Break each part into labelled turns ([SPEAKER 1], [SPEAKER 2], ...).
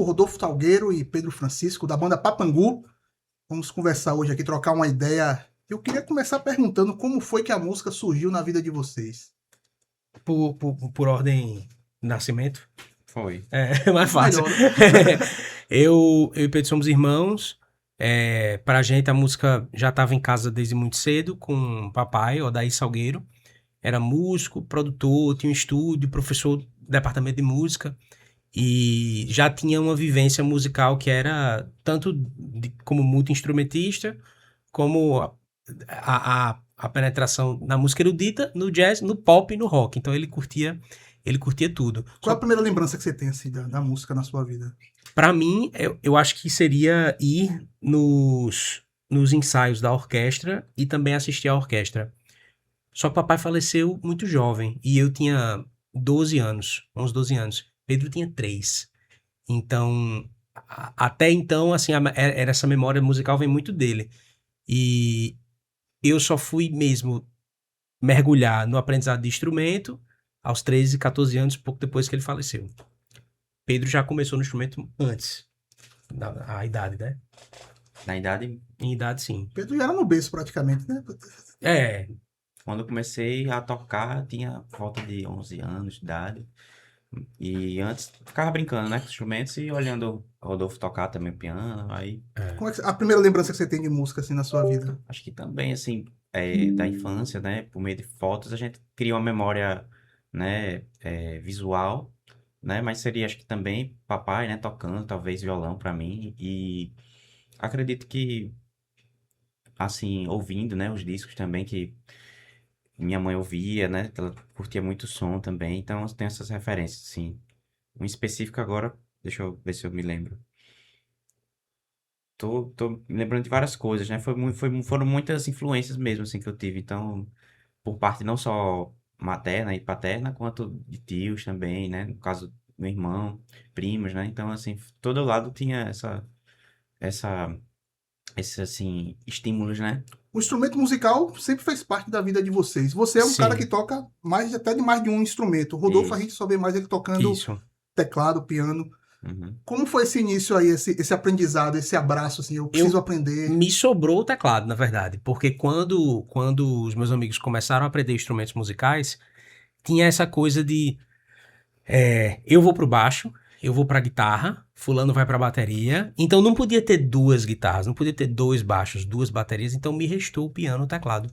[SPEAKER 1] comigo, Rodolfo Talgueiro e Pedro Francisco, da banda Papangu. Vamos conversar hoje aqui, trocar uma ideia. Eu queria começar perguntando como foi que a música surgiu na vida de vocês.
[SPEAKER 2] Por ordem de nascimento.
[SPEAKER 3] Foi.
[SPEAKER 2] É mais fácil.
[SPEAKER 1] Melhor, né?
[SPEAKER 2] Eu e Pedro somos irmãos. Pra gente a música já estava em casa desde muito cedo com o papai, Odair Salgueiro. Era músico, produtor, tinha um estúdio, professor do departamento de música. E já tinha uma vivência musical que era tanto como multi-instrumentista, como a penetração na música erudita, no jazz, no pop e no rock. Então ele curtia tudo.
[SPEAKER 1] Qual é a primeira lembrança que você tem assim, da música na sua vida?
[SPEAKER 2] Pra mim, eu acho que seria ir nos ensaios da orquestra e também assistir à orquestra. Só que papai faleceu muito jovem e eu tinha 12 anos, uns 12 anos. Pedro tinha 3. Então, até então, assim, era essa memória musical vem muito dele. E eu só fui mesmo mergulhar no aprendizado de instrumento aos 13, 14 anos, pouco depois que ele faleceu. Pedro já começou no instrumento antes, a idade, né?
[SPEAKER 3] Na idade,
[SPEAKER 2] Em idade, sim.
[SPEAKER 1] Pedro já era no berço praticamente, né?
[SPEAKER 2] É,
[SPEAKER 3] quando eu comecei a tocar, tinha por volta de 11 anos de idade. E antes, ficava brincando, né, com os instrumentos e olhando o Rodolfo tocar também piano. Aí,
[SPEAKER 1] Como é que, a primeira lembrança que você tem de música assim na sua vida?
[SPEAKER 3] acho que também, assim, da infância, né, por meio de fotos, a gente cria uma memória, né, visual, né, mas seria, acho que também papai, né, tocando, talvez violão pra mim. E acredito que, assim, ouvindo, né, os discos também que minha mãe ouvia, né? Ela curtia muito o som também, então eu tenho essas referências, sim. Um específico agora, deixa eu ver se eu me lembro. Tô me lembrando de várias coisas, né? Foram muitas influências mesmo, assim, que eu tive. Então, por parte não só materna e paterna, quanto de tios também, né? No caso, do meu irmão, primos, né? Então, assim, todo lado tinha essa, esses, assim, estímulos, né?
[SPEAKER 1] O instrumento musical sempre fez parte da vida de vocês. Você é um cara que
[SPEAKER 2] sim,
[SPEAKER 1] toca até de mais de um instrumento. O Rodolfo, a gente
[SPEAKER 3] Isso.
[SPEAKER 1] só vê mais ele tocando
[SPEAKER 2] isso.
[SPEAKER 1] teclado, piano.
[SPEAKER 3] Uhum.
[SPEAKER 1] Como foi esse início aí, esse aprendizado, esse abraço, assim, eu preciso aprender.
[SPEAKER 2] Me sobrou o teclado, na verdade, porque quando os meus amigos começaram a aprender instrumentos musicais, tinha essa coisa de eu vou pro baixo, eu vou pra guitarra, fulano vai pra bateria. Então não podia ter duas guitarras, não podia ter dois baixos, duas baterias, então me restou o piano e o teclado.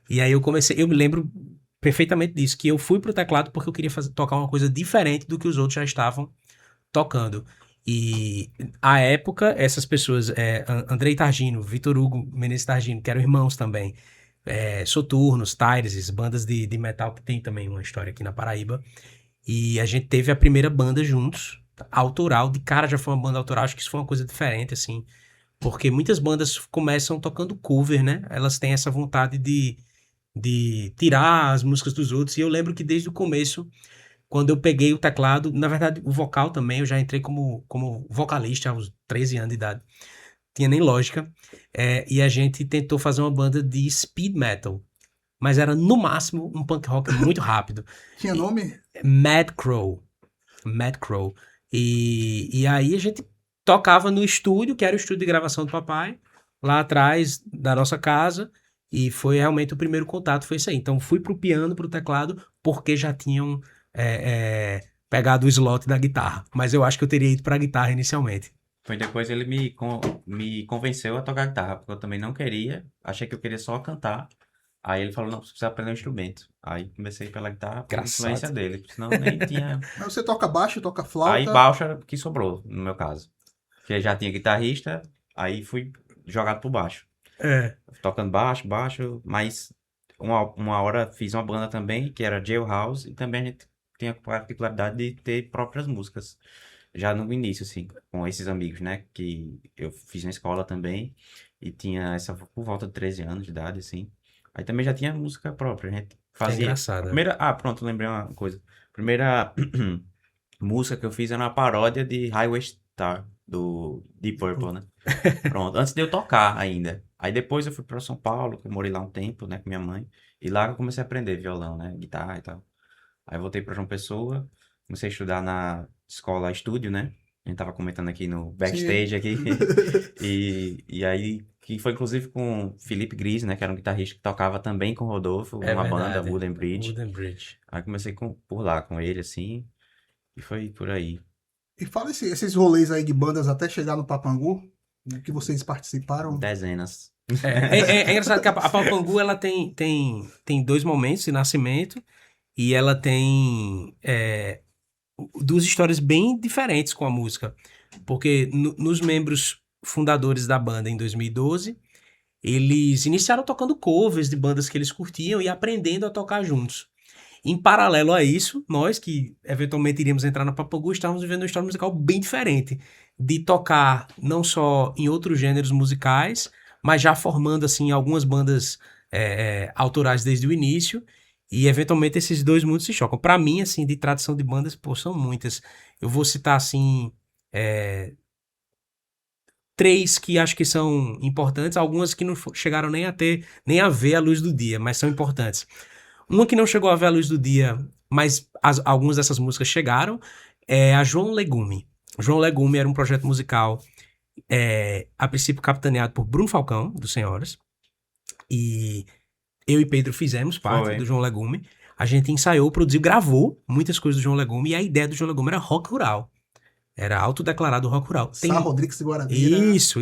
[SPEAKER 2] E aí eu me lembro perfeitamente disso, que eu fui pro teclado porque eu queria tocar uma coisa diferente do que os outros já estavam tocando. E à época, essas pessoas, Andrei Targino, Vitor Hugo Menezes Targino, que eram irmãos também, Soturnos, Tyreses, bandas de metal que tem também uma história aqui na Paraíba. E a gente teve a primeira banda juntos, autoral, de cara já foi uma banda autoral, acho que isso foi uma coisa diferente, assim, porque muitas bandas começam tocando cover, né? Elas têm essa vontade de tirar as músicas dos outros, e eu lembro que desde o começo, quando eu peguei o teclado, na verdade o vocal também, eu já entrei como vocalista aos 13 anos de idade, tinha nem lógica, e a gente tentou fazer uma banda de speed metal, mas era no máximo um punk rock muito rápido.
[SPEAKER 1] Tinha nome?
[SPEAKER 2] Mad Crow. Mad Crow. E aí a gente tocava no estúdio, que era o estúdio de gravação do papai, lá atrás da nossa casa, e foi realmente o primeiro contato, foi isso aí. Então fui pro piano, pro teclado, porque já tinham pegado o slot da guitarra. Mas eu acho que eu teria ido pra guitarra inicialmente.
[SPEAKER 3] Foi depois ele me convenceu a tocar guitarra, porque eu também não queria, achei que eu queria só cantar. Aí ele falou, não, você precisa aprender um instrumento. Aí comecei pela guitarra por influência
[SPEAKER 2] Engraçado.
[SPEAKER 3] dele, senão nem tinha.
[SPEAKER 1] Mas você toca baixo, toca
[SPEAKER 3] Aí
[SPEAKER 1] flauta.
[SPEAKER 3] baixo era o que sobrou, no meu caso. Porque já tinha guitarrista, aí fui jogado pro baixo.
[SPEAKER 2] É,
[SPEAKER 3] Tocando baixo, mas uma hora fiz uma banda também, que era Jailhouse, e também a gente tinha a particularidade de ter próprias músicas. Já no início, assim, com esses amigos, né? Que eu fiz na escola também, e tinha essa por volta de 13 anos de idade, assim. Aí também já tinha música própria, a gente
[SPEAKER 2] é
[SPEAKER 3] fazia. A
[SPEAKER 2] engraçado.
[SPEAKER 3] primeira. Ah, pronto, lembrei uma coisa. A primeira música que eu fiz era uma paródia de Highway Star, do Deep Purple, né? Pronto, antes de eu tocar ainda. Aí depois eu fui para São Paulo, que eu morei lá um tempo, né, com minha mãe. E lá eu comecei a aprender violão, né, guitarra e tal. Aí eu voltei para João Pessoa, comecei a estudar na escola estúdio, né? A gente tava comentando aqui no
[SPEAKER 1] Sim.
[SPEAKER 3] backstage aqui. E aí, que foi inclusive com o Felipe Gris, né? Que era um guitarrista que tocava também com o Rodolfo,
[SPEAKER 2] É
[SPEAKER 3] numa banda,
[SPEAKER 2] verdade.
[SPEAKER 3] Wooden Bridge.
[SPEAKER 2] Wooden Bridge.
[SPEAKER 3] Aí comecei por lá com ele, assim, e foi por aí.
[SPEAKER 1] E fala esses rolês aí de bandas até chegar no Papangu, que vocês participaram.
[SPEAKER 3] Dezenas.
[SPEAKER 2] É engraçado que a Papangu, ela tem dois momentos de nascimento e ela tem duas histórias bem diferentes com a música. Porque nos membros fundadores da banda em 2012, eles iniciaram tocando covers de bandas que eles curtiam e aprendendo a tocar juntos. Em paralelo a isso, nós que eventualmente iríamos entrar na Papangu, estávamos vivendo uma história musical bem diferente. De tocar não só em outros gêneros musicais, mas já formando assim algumas bandas autorais desde o início. E eventualmente esses dois mundos se chocam. Para mim, assim, de tradição de bandas, pô, são muitas. Eu vou citar assim três que acho que são importantes, algumas que não chegaram nem a ver a luz do dia, mas são importantes. Uma que não chegou a ver a luz do dia, mas algumas dessas músicas chegaram, é a João Legume. João Legume era um projeto musical, a princípio capitaneado por Bruno Falcão, dos Senhoras, e eu e Pedro fizemos parte
[SPEAKER 3] Foi.
[SPEAKER 2] do João Legume. A gente ensaiou, produziu, gravou muitas coisas do João Legume, e a ideia do João Legume era rock rural. Era autodeclarado rock rural.
[SPEAKER 1] Sá Rodrigues de Guarabira.
[SPEAKER 2] Isso.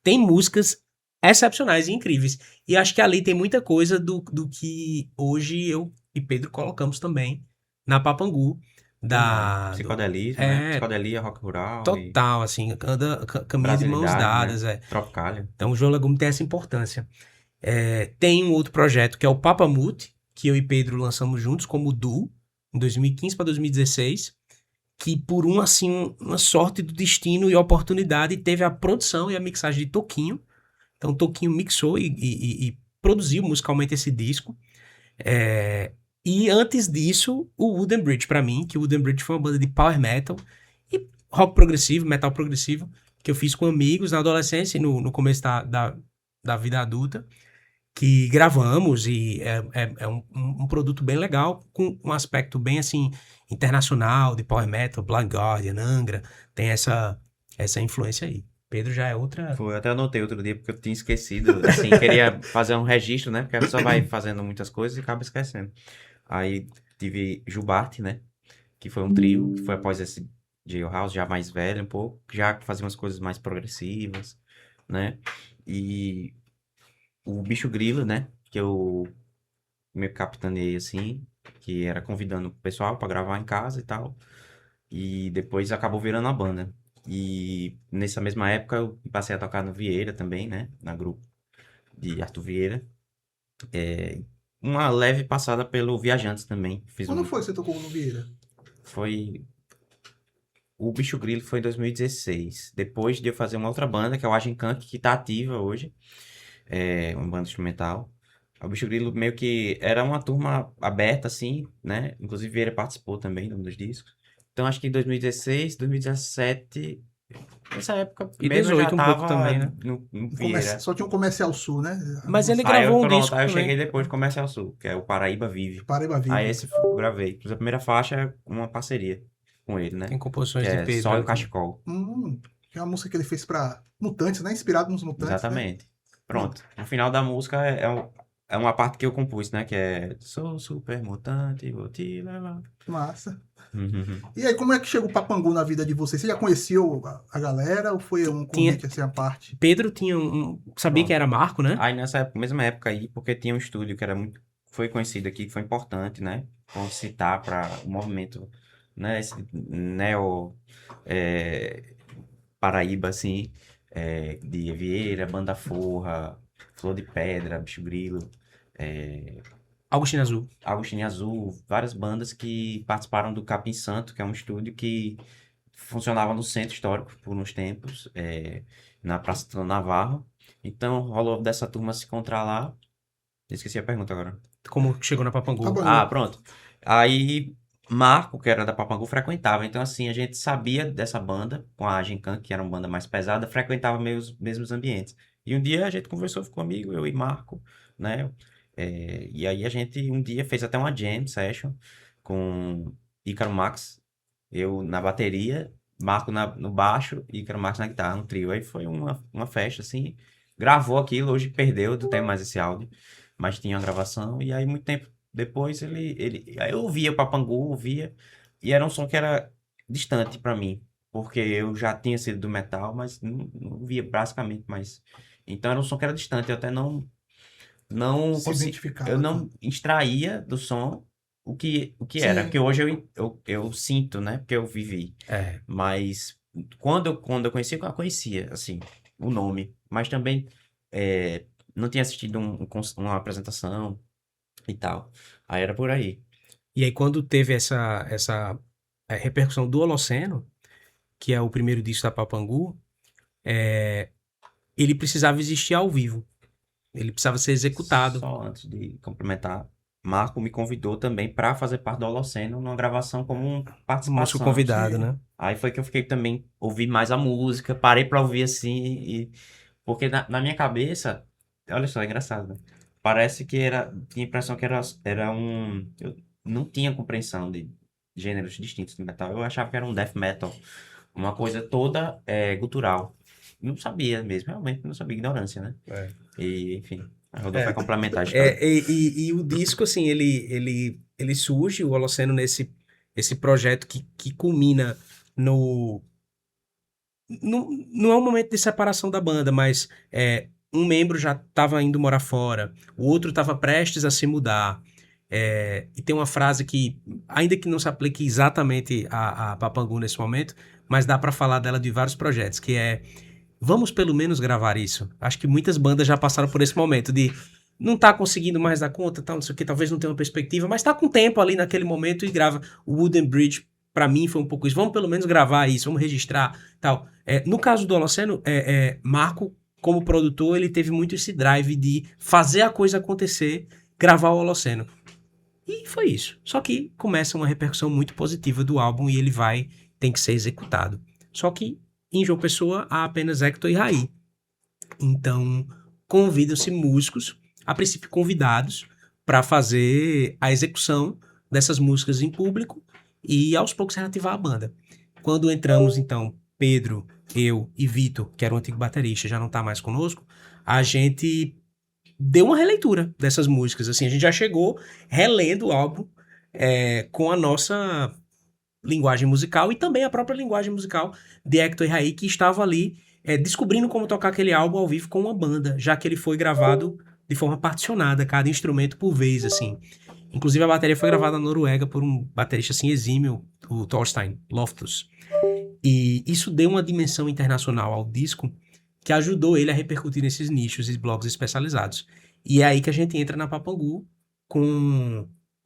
[SPEAKER 2] Tem músicas excepcionais e incríveis. E acho que ali tem muita coisa do que hoje eu e Pedro colocamos também na Papangu.
[SPEAKER 3] Psicodelismo, né? Psicodelia, rock rural e
[SPEAKER 2] Total, assim, caminha de mãos
[SPEAKER 3] brasilidade,
[SPEAKER 2] dadas.
[SPEAKER 3] né? Tropicália.
[SPEAKER 2] Então o João Legume tem essa importância. Tem um outro projeto que é o Papamute, que eu e Pedro lançamos juntos como duo, em 2015 para 2016. Que por uma sorte do destino e oportunidade teve a produção e a mixagem de Toquinho. Então Toquinho mixou e produziu musicalmente esse disco. E antes disso, o Wooden Bridge pra mim, que o Wooden Bridge foi uma banda de power metal e rock progressivo, metal progressivo, que eu fiz com amigos na adolescência e no começo da vida adulta, que gravamos e é um produto bem legal, com um aspecto bem assim internacional, de power metal, Blind Guardian, Angra, tem essa influência aí. Pedro já é outra...
[SPEAKER 3] Foi, eu até anotei outro dia porque eu tinha esquecido, assim, queria fazer um registro, né? Porque a pessoa vai fazendo muitas coisas e acaba esquecendo. Aí tive Jubarte, né? Que foi um trio, que foi após esse Jailhouse, já mais velho um pouco, já fazia umas coisas mais progressivas, né? E o Bicho Grilo, né? Que eu meio capitaneei, assim, que era convidando o pessoal pra gravar em casa e tal. E depois acabou virando a banda. E nessa mesma época eu passei a tocar no Vieira também, né? Na grupo de Arthur Vieira. Uma leve passada pelo Viajantes também.
[SPEAKER 1] Quando foi que você tocou no Vieira?
[SPEAKER 3] Foi... O Bicho Grilo foi em 2016. Depois de eu fazer uma outra banda, que é o Agent Kank, que tá ativa hoje. É uma banda instrumental. O Bicho Grilo meio que era uma turma aberta, assim, né? Inclusive Vieira participou também de um dos discos. Então acho que em 2016, 2017... Nessa época
[SPEAKER 2] E
[SPEAKER 3] mesmo eu
[SPEAKER 2] 18
[SPEAKER 3] já
[SPEAKER 2] um pouco
[SPEAKER 3] tava
[SPEAKER 2] também, né?
[SPEAKER 3] no Vieira.
[SPEAKER 1] Só tinha um Comercial Sul, né?
[SPEAKER 2] Mas ele
[SPEAKER 3] Aí
[SPEAKER 2] gravou um
[SPEAKER 3] pronto,
[SPEAKER 2] disco
[SPEAKER 3] aí eu
[SPEAKER 2] também.
[SPEAKER 3] cheguei depois de Comercial Sul, que é o Paraíba Vive.
[SPEAKER 1] Paraíba Viva.
[SPEAKER 3] Aí esse eu gravei. Inclusive a primeira faixa é uma parceria com ele, né?
[SPEAKER 2] Tem composições
[SPEAKER 3] Que
[SPEAKER 2] de
[SPEAKER 3] é
[SPEAKER 2] Pedro.
[SPEAKER 3] Só o Cachecol.
[SPEAKER 1] Que é uma música que ele fez pra Mutantes, né? Inspirado nos Mutantes.
[SPEAKER 3] Exatamente. Pronto. No final da música é uma parte que eu compus, né? Que é Sou super mutante, vou te levar.
[SPEAKER 1] Né? Massa. E aí, como é que chegou o Papangu na vida de vocês? Você já conhecia a galera ou foi um convite assim à parte?
[SPEAKER 2] Pedro tinha sabia
[SPEAKER 3] Pronto.
[SPEAKER 2] que era Marco, né?
[SPEAKER 3] Aí nessa mesma época aí, porque tinha um estúdio que era muito... Foi conhecido aqui, que foi importante, né? Vamos citar para o movimento, né? Esse neo... Paraíba, assim, de Vieira, Banda Forra, Flor de Pedra, Bicho Grilo,
[SPEAKER 2] Agostinho Azul.
[SPEAKER 3] Agostinho Azul, várias bandas que participaram do Capim Santo, que é um estúdio que funcionava no Centro Histórico por uns tempos, na Praça do Navarro. Então rolou dessa turma se encontrar lá. Esqueci a pergunta agora.
[SPEAKER 2] Como chegou na Papangu.
[SPEAKER 1] Papangu.
[SPEAKER 3] Ah, pronto. Aí Marco, que era da Papangu, frequentava. Então, assim, a gente sabia dessa banda, com a Genkan, que era uma banda mais pesada, frequentava meio os mesmos ambientes. E um dia a gente conversou, ficou amigo, eu e Marco, né? E aí a gente um dia fez até uma jam session com Ícaro Max, eu na bateria Marco no baixo e Carlos Marques na guitarra, um trio. Aí foi uma festa, assim, gravou aquilo, hoje perdeu, não tem mais esse áudio, mas tinha uma gravação, e aí muito tempo depois aí eu ouvia o Papangu, ouvia, e era um som que era distante pra mim, porque eu já tinha sido do metal, mas não via basicamente mais. Então era um som que era distante, eu até não
[SPEAKER 1] Se identificava,
[SPEAKER 3] eu
[SPEAKER 1] tá?
[SPEAKER 3] não extraía do som o que era,
[SPEAKER 1] Sim.
[SPEAKER 3] porque hoje eu sinto, né, porque eu vivi.
[SPEAKER 2] É.
[SPEAKER 3] Mas quando eu conhecia, assim, o nome, mas também não tinha assistido uma apresentação e tal. Aí era por aí.
[SPEAKER 2] E aí, quando teve essa repercussão do Holoceno, que é o primeiro disco da Papangu, ele precisava existir ao vivo. Ele precisava ser executado.
[SPEAKER 3] Só antes de complementar, Marco me convidou também para fazer parte do Holoceno numa gravação como
[SPEAKER 2] Músico
[SPEAKER 3] participação.
[SPEAKER 2] convidado,
[SPEAKER 1] Sim.
[SPEAKER 2] né?
[SPEAKER 3] Aí foi que eu fiquei também, ouvi mais a música, parei pra ouvir assim, porque na minha cabeça, olha só, é engraçado, né? Parece que tinha a impressão que era eu não tinha compreensão de gêneros distintos de metal, eu achava que era um death metal, uma coisa toda gutural. Não sabia mesmo, realmente não sabia, ignorância, né?
[SPEAKER 2] É.
[SPEAKER 3] E, enfim, a Rodolfo vai complementar a história.
[SPEAKER 2] E o disco, assim, ele surge, o Holoceno, esse projeto que culmina no... Não é um momento de separação da banda, mas um membro já estava indo morar fora, o outro estava prestes a se mudar. E tem uma frase que, ainda que não se aplique exatamente a Papangu nesse momento, mas dá para falar dela de vários projetos, que é: vamos pelo menos gravar isso. Acho que muitas bandas já passaram por esse momento de não tá conseguindo mais dar conta, tal, não sei o que, talvez não tenha uma perspectiva, mas tá com tempo ali naquele momento e grava. O Wooden Bridge, pra mim, foi um pouco isso. Vamos pelo menos gravar isso, vamos registrar, tal. No caso do Holoceno, Marco, como produtor, ele teve muito esse drive de fazer a coisa acontecer, gravar o Holoceno. E foi isso. Só que começa uma repercussão muito positiva do álbum e ele tem que ser executado. Só que em João Pessoa há apenas Hector e Raí. Então convidam-se músicos, a princípio convidados, para fazer a execução dessas músicas em público e aos poucos reativar a banda. Quando entramos, então, Pedro, eu e Vitor, que era o antigo baterista, já não está mais conosco, a gente deu uma releitura dessas músicas. Assim, a gente já chegou relendo o álbum com a nossa linguagem musical e também a própria linguagem musical de Hector e Raí, que estava ali descobrindo como tocar aquele álbum ao vivo com uma banda, já que ele foi gravado de forma particionada, cada instrumento por vez, assim. Inclusive a bateria foi gravada na Noruega por um baterista assim exímio, o Thorstein Loftus. E isso deu uma dimensão internacional ao disco que ajudou ele a repercutir nesses nichos e blogs especializados. E é aí que a gente entra na Papangu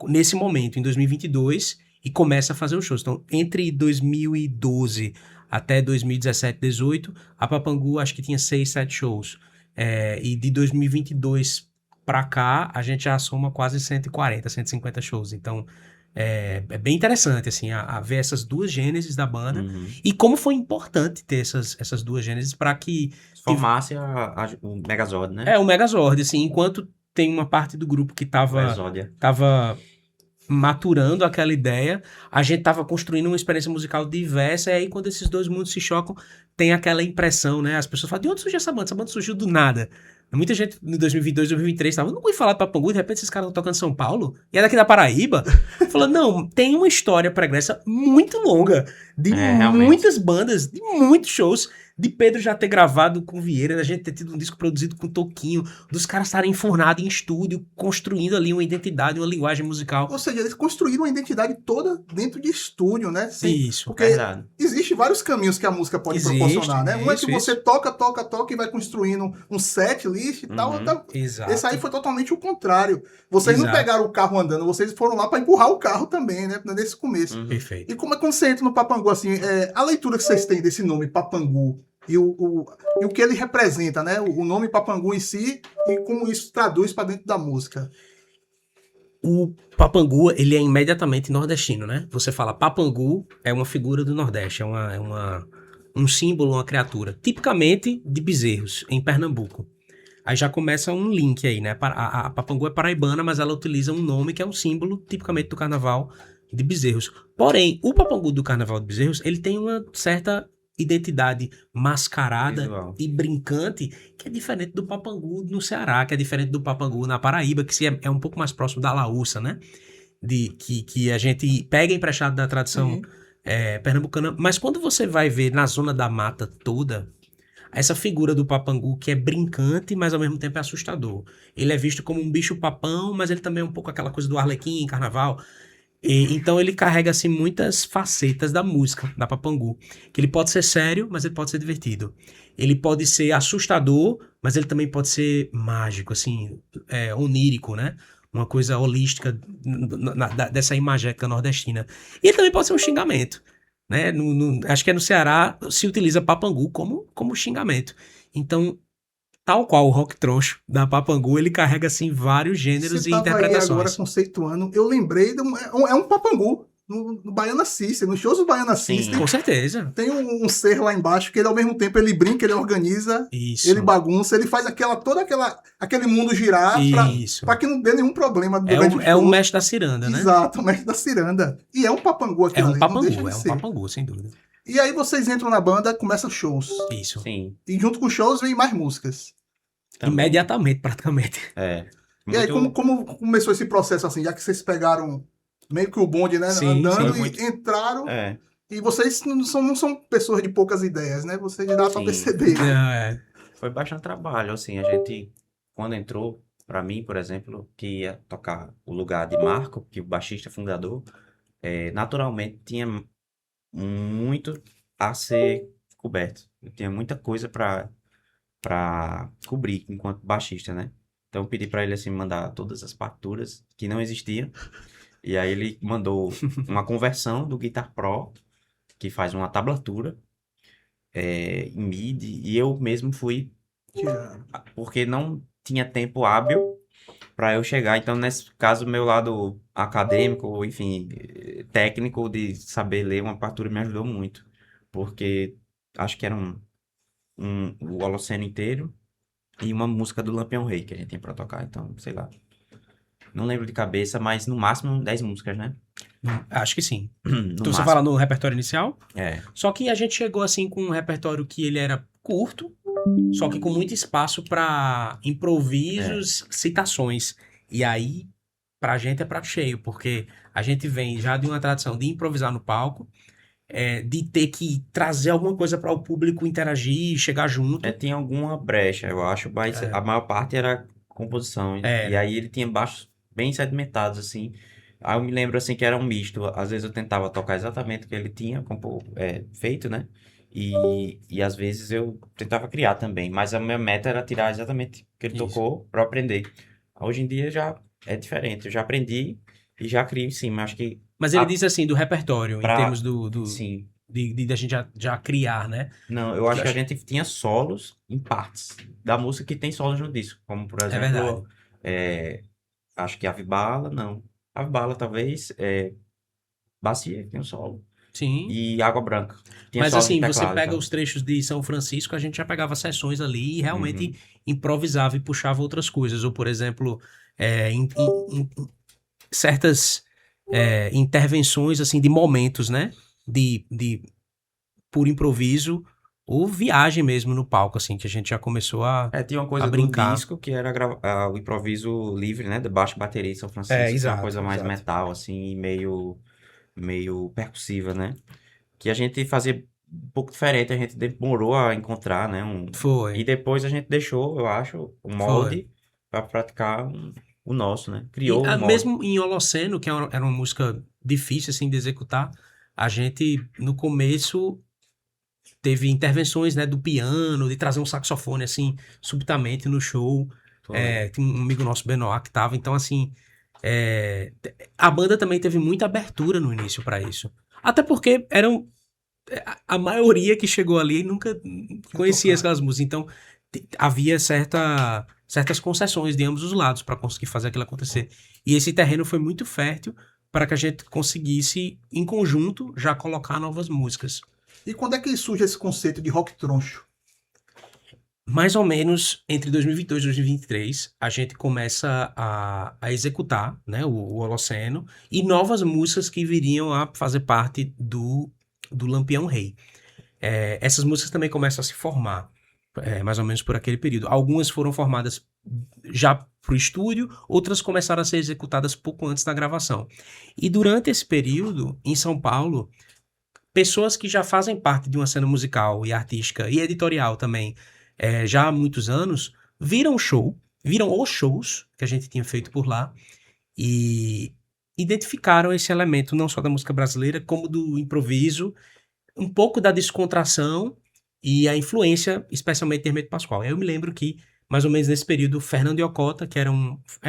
[SPEAKER 2] nesse momento, em 2022, e começa a fazer os shows. Então, entre 2012 até 2017, 2018, a Papangu acho que tinha 6, 7 shows. E de 2022 pra cá, a gente já soma quase 140, 150 shows. Então, é bem interessante, assim, a ver essas duas gênesis da banda.
[SPEAKER 3] Uhum.
[SPEAKER 2] E como foi importante ter essas duas gênesis para que
[SPEAKER 3] Formasse o Megazord, né?
[SPEAKER 2] o Megazord, assim, enquanto tem uma parte do grupo que
[SPEAKER 3] Exódia.
[SPEAKER 2] tava maturando aquela ideia, a gente tava construindo uma experiência musical diversa, e aí quando esses dois mundos se chocam, tem aquela impressão, né? As pessoas falam: de onde surgiu essa banda? Essa banda surgiu do nada. Muita gente em 2022, 2023 tava: não ouvi falar de Papangu, de repente esses caras estão tocando em São Paulo, e é daqui da Paraíba. Falando: não, tem uma história pregressa muito longa, de
[SPEAKER 3] realmente.
[SPEAKER 2] muitas bandas, de muitos shows, de Pedro já ter gravado com Vieira, da gente ter tido um disco produzido com Toquinho, dos caras estarem enfornados em estúdio, construindo ali uma identidade, uma linguagem musical.
[SPEAKER 1] Ou seja, eles construíram uma identidade toda dentro de estúdio, né?
[SPEAKER 2] Isso.
[SPEAKER 1] Porque
[SPEAKER 3] Verdade.
[SPEAKER 1] existem vários caminhos que a música pode proporcionar, né? Um é que você toca e vai construindo um set list e tal.
[SPEAKER 2] Exato.
[SPEAKER 1] Esse aí foi totalmente o contrário. Vocês não
[SPEAKER 2] Exato.
[SPEAKER 1] pegaram o carro andando, vocês foram lá para empurrar o carro também, né? Nesse começo.
[SPEAKER 2] Perfeito.
[SPEAKER 1] E como é que você entra no Papangu, assim, a leitura que vocês têm desse nome, Papangu, e o que ele representa, né? O nome Papangu em si, e como isso traduz para dentro da música.
[SPEAKER 2] O Papangu, ele é imediatamente nordestino, né? Você fala Papangu, é uma figura do Nordeste, é um símbolo, uma criatura, tipicamente de bezerros, em Pernambuco. Aí já começa um link aí, né? A Papangu é paraibana, mas ela utiliza um nome que é um símbolo, tipicamente do carnaval de Bezerros. Porém, o Papangu do Carnaval de Bezerros, ele tem uma certa identidade mascarada
[SPEAKER 3] Visual.
[SPEAKER 2] e brincante, que é diferente do Papangu no Ceará, que é diferente do Papangu na Paraíba, que é um pouco mais próximo da Laúça, né? Que a gente pega emprestado da tradição
[SPEAKER 1] Sim.
[SPEAKER 2] pernambucana. Mas quando você vai ver na zona da mata toda, essa figura do Papangu que é brincante, mas ao mesmo tempo é assustador. Ele é visto como um bicho-papão, mas ele também é um pouco aquela coisa do Arlequim em carnaval. Então ele carrega assim muitas facetas da música, da Papangu. Que ele pode ser sério, mas ele pode ser divertido. Ele pode ser assustador, mas ele também pode ser mágico, assim, onírico, né? Uma coisa holística dessa imagética nordestina. E ele também pode ser um xingamento, né? Acho que no Ceará se utiliza Papangu como xingamento. Então, tal qual o rock troncho da Papangu, ele carrega assim vários gêneros
[SPEAKER 1] Você
[SPEAKER 2] e
[SPEAKER 1] tava aí agora
[SPEAKER 2] interpretações.
[SPEAKER 1] conceituando, eu lembrei, é um Papangu, no Baiana System, nos shows do Baiana
[SPEAKER 3] Sim.
[SPEAKER 1] System,
[SPEAKER 2] Com certeza.
[SPEAKER 1] tem um ser lá embaixo que ele ao mesmo tempo ele brinca, ele organiza,
[SPEAKER 2] Isso.
[SPEAKER 1] ele bagunça, ele faz aquele mundo girar
[SPEAKER 2] Isso.
[SPEAKER 1] pra que não dê nenhum problema durante o
[SPEAKER 2] É o
[SPEAKER 1] show.
[SPEAKER 2] mestre da ciranda, né?
[SPEAKER 1] Exato, o mestre da ciranda. E é um Papangu
[SPEAKER 2] É
[SPEAKER 1] aquilo
[SPEAKER 2] um
[SPEAKER 1] ali, não deixa
[SPEAKER 2] Papangu,
[SPEAKER 1] de
[SPEAKER 2] é um
[SPEAKER 1] ser.
[SPEAKER 2] Papangu, sem dúvida.
[SPEAKER 1] E aí vocês entram na banda, começam shows.
[SPEAKER 2] Isso.
[SPEAKER 3] Sim.
[SPEAKER 1] E junto com os shows vem mais músicas.
[SPEAKER 3] Também.
[SPEAKER 2] Imediatamente, praticamente.
[SPEAKER 3] É.
[SPEAKER 1] E aí,
[SPEAKER 3] Muito-
[SPEAKER 1] como começou esse processo assim, já que vocês pegaram meio que o bonde, né?
[SPEAKER 2] Sim,
[SPEAKER 1] andando
[SPEAKER 3] sim,
[SPEAKER 1] e
[SPEAKER 3] muito.
[SPEAKER 1] entraram.
[SPEAKER 3] É.
[SPEAKER 1] E vocês não são pessoas de poucas ideias, né? Vocês dá pra
[SPEAKER 3] Sim.
[SPEAKER 1] perceber.
[SPEAKER 2] É,
[SPEAKER 3] Foi bastante trabalho, assim, a gente, quando entrou, pra mim, por exemplo, que ia tocar o lugar de Marco, que é o baixista fundador, naturalmente tinha muito a ser coberto. Eu tinha muita coisa pra cobrir enquanto baixista, né? Então eu pedi pra ele, assim, mandar todas as partituras que não existiam, e aí ele mandou uma conversão do Guitar Pro, que faz uma tablatura, em MIDI, e eu mesmo fui
[SPEAKER 1] Tirando.
[SPEAKER 3] porque não tinha tempo hábil para eu chegar. Então, nesse caso, meu lado acadêmico, enfim, técnico de saber ler uma partitura me ajudou muito, porque acho que era o Holoceno inteiro e uma música do Lampião Rei que a gente tinha para tocar. Então, sei lá. Não lembro de cabeça, mas no máximo 10 músicas, né?
[SPEAKER 2] acho que sim.
[SPEAKER 3] No
[SPEAKER 2] Então você
[SPEAKER 3] máximo.
[SPEAKER 2] fala no repertório inicial?
[SPEAKER 3] É,
[SPEAKER 2] Só que a gente chegou assim com um repertório que ele era curto, só que com muito espaço para improvisos, citações. E aí, pra gente é prato cheio, porque a gente vem já de uma tradição de improvisar no palco, de ter que trazer alguma coisa para o público interagir, chegar junto.
[SPEAKER 3] tinha alguma brecha, eu acho, mas a maior parte era composição. E aí ele tinha baixos bem sedimentados, assim. Aí eu me lembro, assim, que era um misto. Às vezes eu tentava tocar exatamente o que ele tinha feito, né? E às vezes eu tentava criar também. Mas a minha meta era tirar exatamente o que ele
[SPEAKER 2] Isso.
[SPEAKER 3] tocou para aprender. Hoje em dia já é diferente. Eu já aprendi e já crio em cima. Acho que,
[SPEAKER 2] Mas ele diz assim, do repertório, em
[SPEAKER 3] pra-
[SPEAKER 2] termos
[SPEAKER 3] sim.
[SPEAKER 2] de a gente já criar, né?
[SPEAKER 3] Não, eu acho que a
[SPEAKER 2] acho-
[SPEAKER 3] gente tinha solos em partes da música que tem solos no disco. Como, por
[SPEAKER 2] É verdade.
[SPEAKER 3] exemplo, acho que Ave Bala, não. Ave Bala, talvez. Bacia, que tem um solo.
[SPEAKER 2] Sim.
[SPEAKER 3] E Água Branca. Tinha
[SPEAKER 2] Mas
[SPEAKER 3] solo de
[SPEAKER 2] assim, você
[SPEAKER 3] teclado,
[SPEAKER 2] pega
[SPEAKER 3] então.
[SPEAKER 2] os trechos de São Francisco, a gente já pegava sessões ali e realmente
[SPEAKER 3] Uhum.
[SPEAKER 2] improvisava e puxava outras coisas. Ou, por exemplo, em certas intervenções assim de momentos, né? De por improviso ou viagem mesmo no palco, assim, que a gente já começou a
[SPEAKER 3] Tinha uma coisa do
[SPEAKER 2] brincar.
[SPEAKER 3] disco que era o improviso livre, né? De baixo bateria em São Francisco. Que é uma
[SPEAKER 2] exato,
[SPEAKER 3] coisa mais
[SPEAKER 2] exato.
[SPEAKER 3] metal, assim, e meio percussiva, né? Que a gente fazia um pouco diferente, a gente demorou a encontrar, né?
[SPEAKER 2] Foi.
[SPEAKER 3] E depois a gente deixou, eu acho, o molde para praticar o nosso, né? Criou um molde.
[SPEAKER 2] Mesmo em Holoceno, que era uma música difícil assim de executar, a gente no começo teve intervenções, né, do piano, de trazer um saxofone assim subitamente no show.
[SPEAKER 3] Foi.
[SPEAKER 2] Tem um amigo nosso, Benoit, que tava, então assim, a banda também teve muita abertura no início para isso. Até porque eram a maioria que chegou ali nunca conhecia aquelas músicas, então havia certas concessões de ambos os lados para conseguir fazer aquilo acontecer. E esse terreno foi muito fértil para que a gente conseguisse, em conjunto, já colocar novas músicas.
[SPEAKER 1] E quando é que surge esse conceito de rock troncho?
[SPEAKER 2] mais ou menos entre 2022 e 2023, a gente começa a executar, né, o Holoceno e novas músicas que viriam a fazer parte do Lampião Rei. Essas músicas também começam a se formar, mais ou menos por aquele período. Algumas foram formadas já para o estúdio, outras começaram a ser executadas pouco antes da gravação. E durante esse período, em São Paulo, pessoas que já fazem parte de uma cena musical e artística e editorial também, já há muitos anos, viram os shows que a gente tinha feito por lá e identificaram esse elemento não só da música brasileira, como do improviso, um pouco da descontração e a influência, especialmente de Hermeto Pascoal. Eu me lembro que, mais ou menos nesse período, Fernando Yokota, que é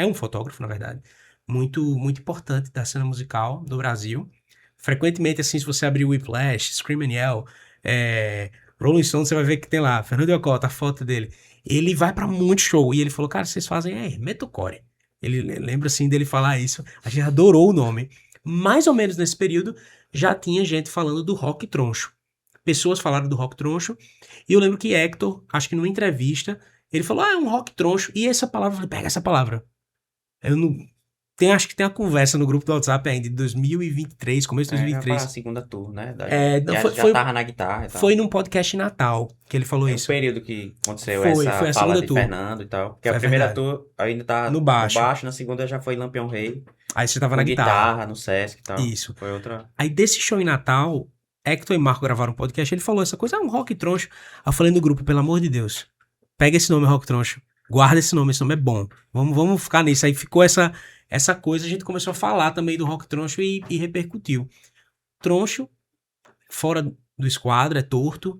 [SPEAKER 2] um fotógrafo, na verdade, muito, muito importante da cena musical do Brasil. Frequentemente, assim, se você abrir o Whiplash, Scream and Yell, Rolling Stone, você vai ver que tem lá, Fernando Yokota, a foto dele. Ele vai pra muito show e ele falou, cara, vocês fazem Hermetocore. Ele lembra, assim, dele falar isso. A gente adorou o nome. Mais ou menos nesse período, já tinha gente falando do rock troncho. Pessoas falaram do rock troncho. E eu lembro que Hector, acho que numa entrevista, ele falou, é um rock troncho. E essa palavra, eu falei, pega essa palavra. Eu não... acho que tem uma conversa no grupo do WhatsApp ainda, de 2023, começo de
[SPEAKER 3] Já
[SPEAKER 2] 2023.
[SPEAKER 3] para a segunda tour, né?
[SPEAKER 2] Não,
[SPEAKER 3] Já tava na guitarra e tal.
[SPEAKER 2] Foi num podcast Natal que ele falou
[SPEAKER 3] É o
[SPEAKER 2] isso.
[SPEAKER 3] período que aconteceu
[SPEAKER 2] Foi a
[SPEAKER 3] essa fala
[SPEAKER 2] segunda
[SPEAKER 3] de
[SPEAKER 2] tour.
[SPEAKER 3] Fernando e tal. Porque
[SPEAKER 2] Foi
[SPEAKER 3] a primeira
[SPEAKER 2] verdade.
[SPEAKER 3] tour ainda tá
[SPEAKER 2] No baixo.
[SPEAKER 3] na segunda já foi Lampião Rei.
[SPEAKER 2] Aí você tava
[SPEAKER 3] Com
[SPEAKER 2] na guitarra.
[SPEAKER 3] no Sesc e tal.
[SPEAKER 2] Isso.
[SPEAKER 3] Foi outra.
[SPEAKER 2] Aí desse show em Natal, Hector e Marco gravaram um podcast, ele falou essa coisa, é um rock troncho. Aí eu falei no grupo, pelo amor de Deus, pega esse nome, rock troncho, guarda esse nome é bom. Vamos ficar nisso. Aí ficou essa coisa, a gente começou a falar também do rock troncho e repercutiu. Troncho, fora do esquadro, é torto,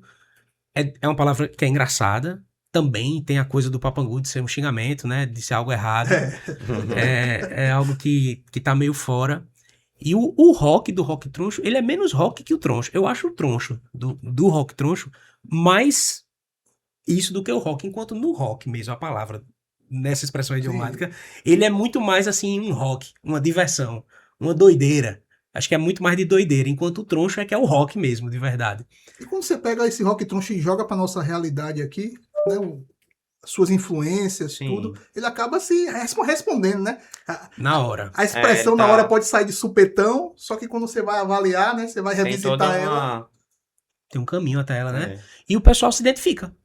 [SPEAKER 2] é uma palavra que é engraçada, também tem a coisa do papangu de ser um xingamento, né, de ser algo errado. É algo que tá meio fora. E o rock do rock troncho, ele é menos rock que o troncho. Eu acho o troncho do rock troncho mais isso do que o rock, enquanto no rock mesmo, a palavra, nessa expressão idiomática, ele é muito mais assim um rock, uma diversão, uma doideira. Acho que é muito mais de doideira, enquanto o troncho é que é o rock mesmo, de verdade.
[SPEAKER 1] E quando você pega esse rock troncho e joga pra nossa realidade aqui, né, suas influências,
[SPEAKER 3] Sim.
[SPEAKER 1] tudo, ele acaba se respondendo, né?
[SPEAKER 2] Na hora.
[SPEAKER 1] A expressão
[SPEAKER 3] ele tá-
[SPEAKER 1] na hora pode sair de supetão, só que quando você vai avaliar, né, você vai
[SPEAKER 3] Tem
[SPEAKER 1] revisitar
[SPEAKER 3] toda
[SPEAKER 1] ela.
[SPEAKER 3] uma.
[SPEAKER 2] Tem um caminho até ela, né?
[SPEAKER 3] É.
[SPEAKER 2] E o pessoal se identifica.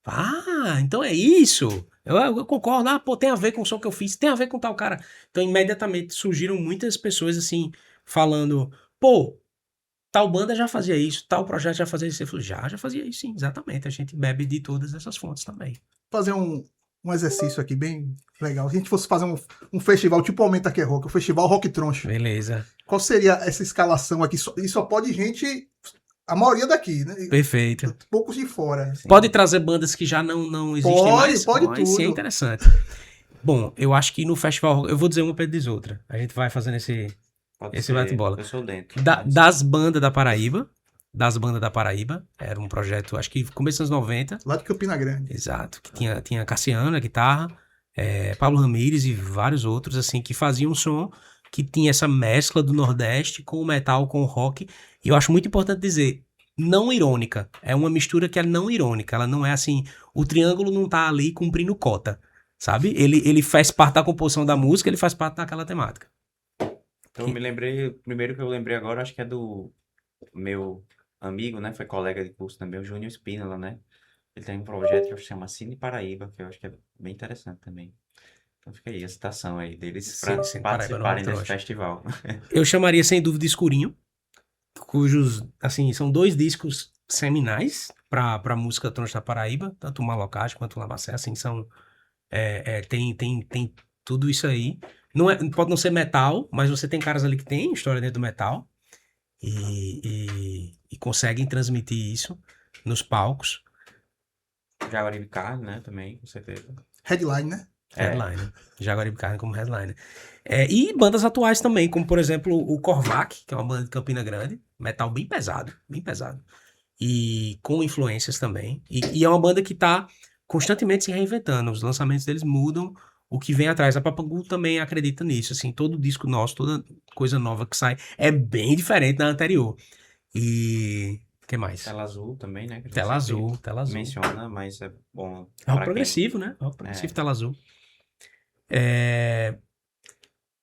[SPEAKER 2] Ah, então é isso. Eu concordo. Ah, pô, tem a ver com o som que eu fiz, tem a ver com tal cara. Então, imediatamente surgiram muitas pessoas assim, falando, pô, tal banda já fazia isso, tal projeto já fazia isso. Eu falei, já fazia isso, sim, exatamente. A gente bebe de todas essas fontes também.
[SPEAKER 1] Fazer um exercício aqui bem legal. Se a gente fosse fazer um festival tipo Aumenta Que é Rock, o festival Rock Troncho,
[SPEAKER 2] Beleza.
[SPEAKER 1] qual seria essa escalação aqui? E só pode gente, a maioria daqui, né?
[SPEAKER 2] Perfeito.
[SPEAKER 1] Poucos de fora.
[SPEAKER 3] Sim.
[SPEAKER 2] Pode trazer bandas que já não existem
[SPEAKER 1] Pode,
[SPEAKER 2] mais?
[SPEAKER 1] pode
[SPEAKER 2] Sim, é
[SPEAKER 1] tudo.
[SPEAKER 2] interessante. Bom, eu acho que no festival, eu vou dizer uma, Pedro diz outra. A gente vai fazendo esse
[SPEAKER 3] Pode
[SPEAKER 2] ser bate-bola.
[SPEAKER 3] Eu sou dentro.
[SPEAKER 2] Das bandas da Paraíba. Era um projeto, acho que começo dos anos 90.
[SPEAKER 1] Lá de Campina Grande.
[SPEAKER 2] Exato. Que tinha Cassiano na guitarra, Pablo Ramírez e vários outros, assim, que faziam um som que tinha essa mescla do Nordeste com o metal, com o rock. E eu acho muito importante dizer, não irônica. É uma mistura que é não irônica. Ela não é assim, o triângulo não tá ali cumprindo cota, sabe? Ele faz parte da composição da música, ele faz parte daquela temática.
[SPEAKER 3] Então, eu me lembrei, o primeiro que eu lembrei agora, acho que é do meu amigo, né? Foi colega de curso também, o Júnior Spínola, né? Ele tem um projeto que se chama Cine Paraíba, que eu acho que é bem interessante também. Então fica aí a citação aí deles
[SPEAKER 2] Sim,
[SPEAKER 3] para
[SPEAKER 2] Cine Paraíba, não é
[SPEAKER 3] participarem desse
[SPEAKER 2] troncho.
[SPEAKER 3] festival.
[SPEAKER 2] Eu chamaria sem dúvida Escurinho, cujos, assim, são 2 discos seminais pra música Troncho da Paraíba, tanto o Malocage quanto o Lamacé, assim, são, tem tudo isso aí. Pode não ser metal, mas você tem caras ali que tem história dentro do metal e conseguem transmitir isso nos palcos.
[SPEAKER 3] Jaguaribe Carne, né? Também, com certeza.
[SPEAKER 1] Headline, né?
[SPEAKER 2] Headliner. Jaguaribe Carne como headliner. E bandas atuais também, como por exemplo o Korvac, que é uma banda de Campina Grande, metal bem pesado, bem pesado. E com influências também. E é uma banda que tá constantemente se reinventando. Os lançamentos deles mudam o que vem atrás. A Papangu também acredita nisso, assim, todo disco nosso, toda coisa nova que sai é bem diferente da anterior. E que mais?
[SPEAKER 3] Tela azul também, né? Que a gente
[SPEAKER 2] Tela
[SPEAKER 3] sempre
[SPEAKER 2] azul, tela azul.
[SPEAKER 3] menciona, mas é bom
[SPEAKER 2] Rock
[SPEAKER 3] para quem...
[SPEAKER 2] progressivo, né? Rock progressivo,
[SPEAKER 3] É,
[SPEAKER 2] tela azul. É,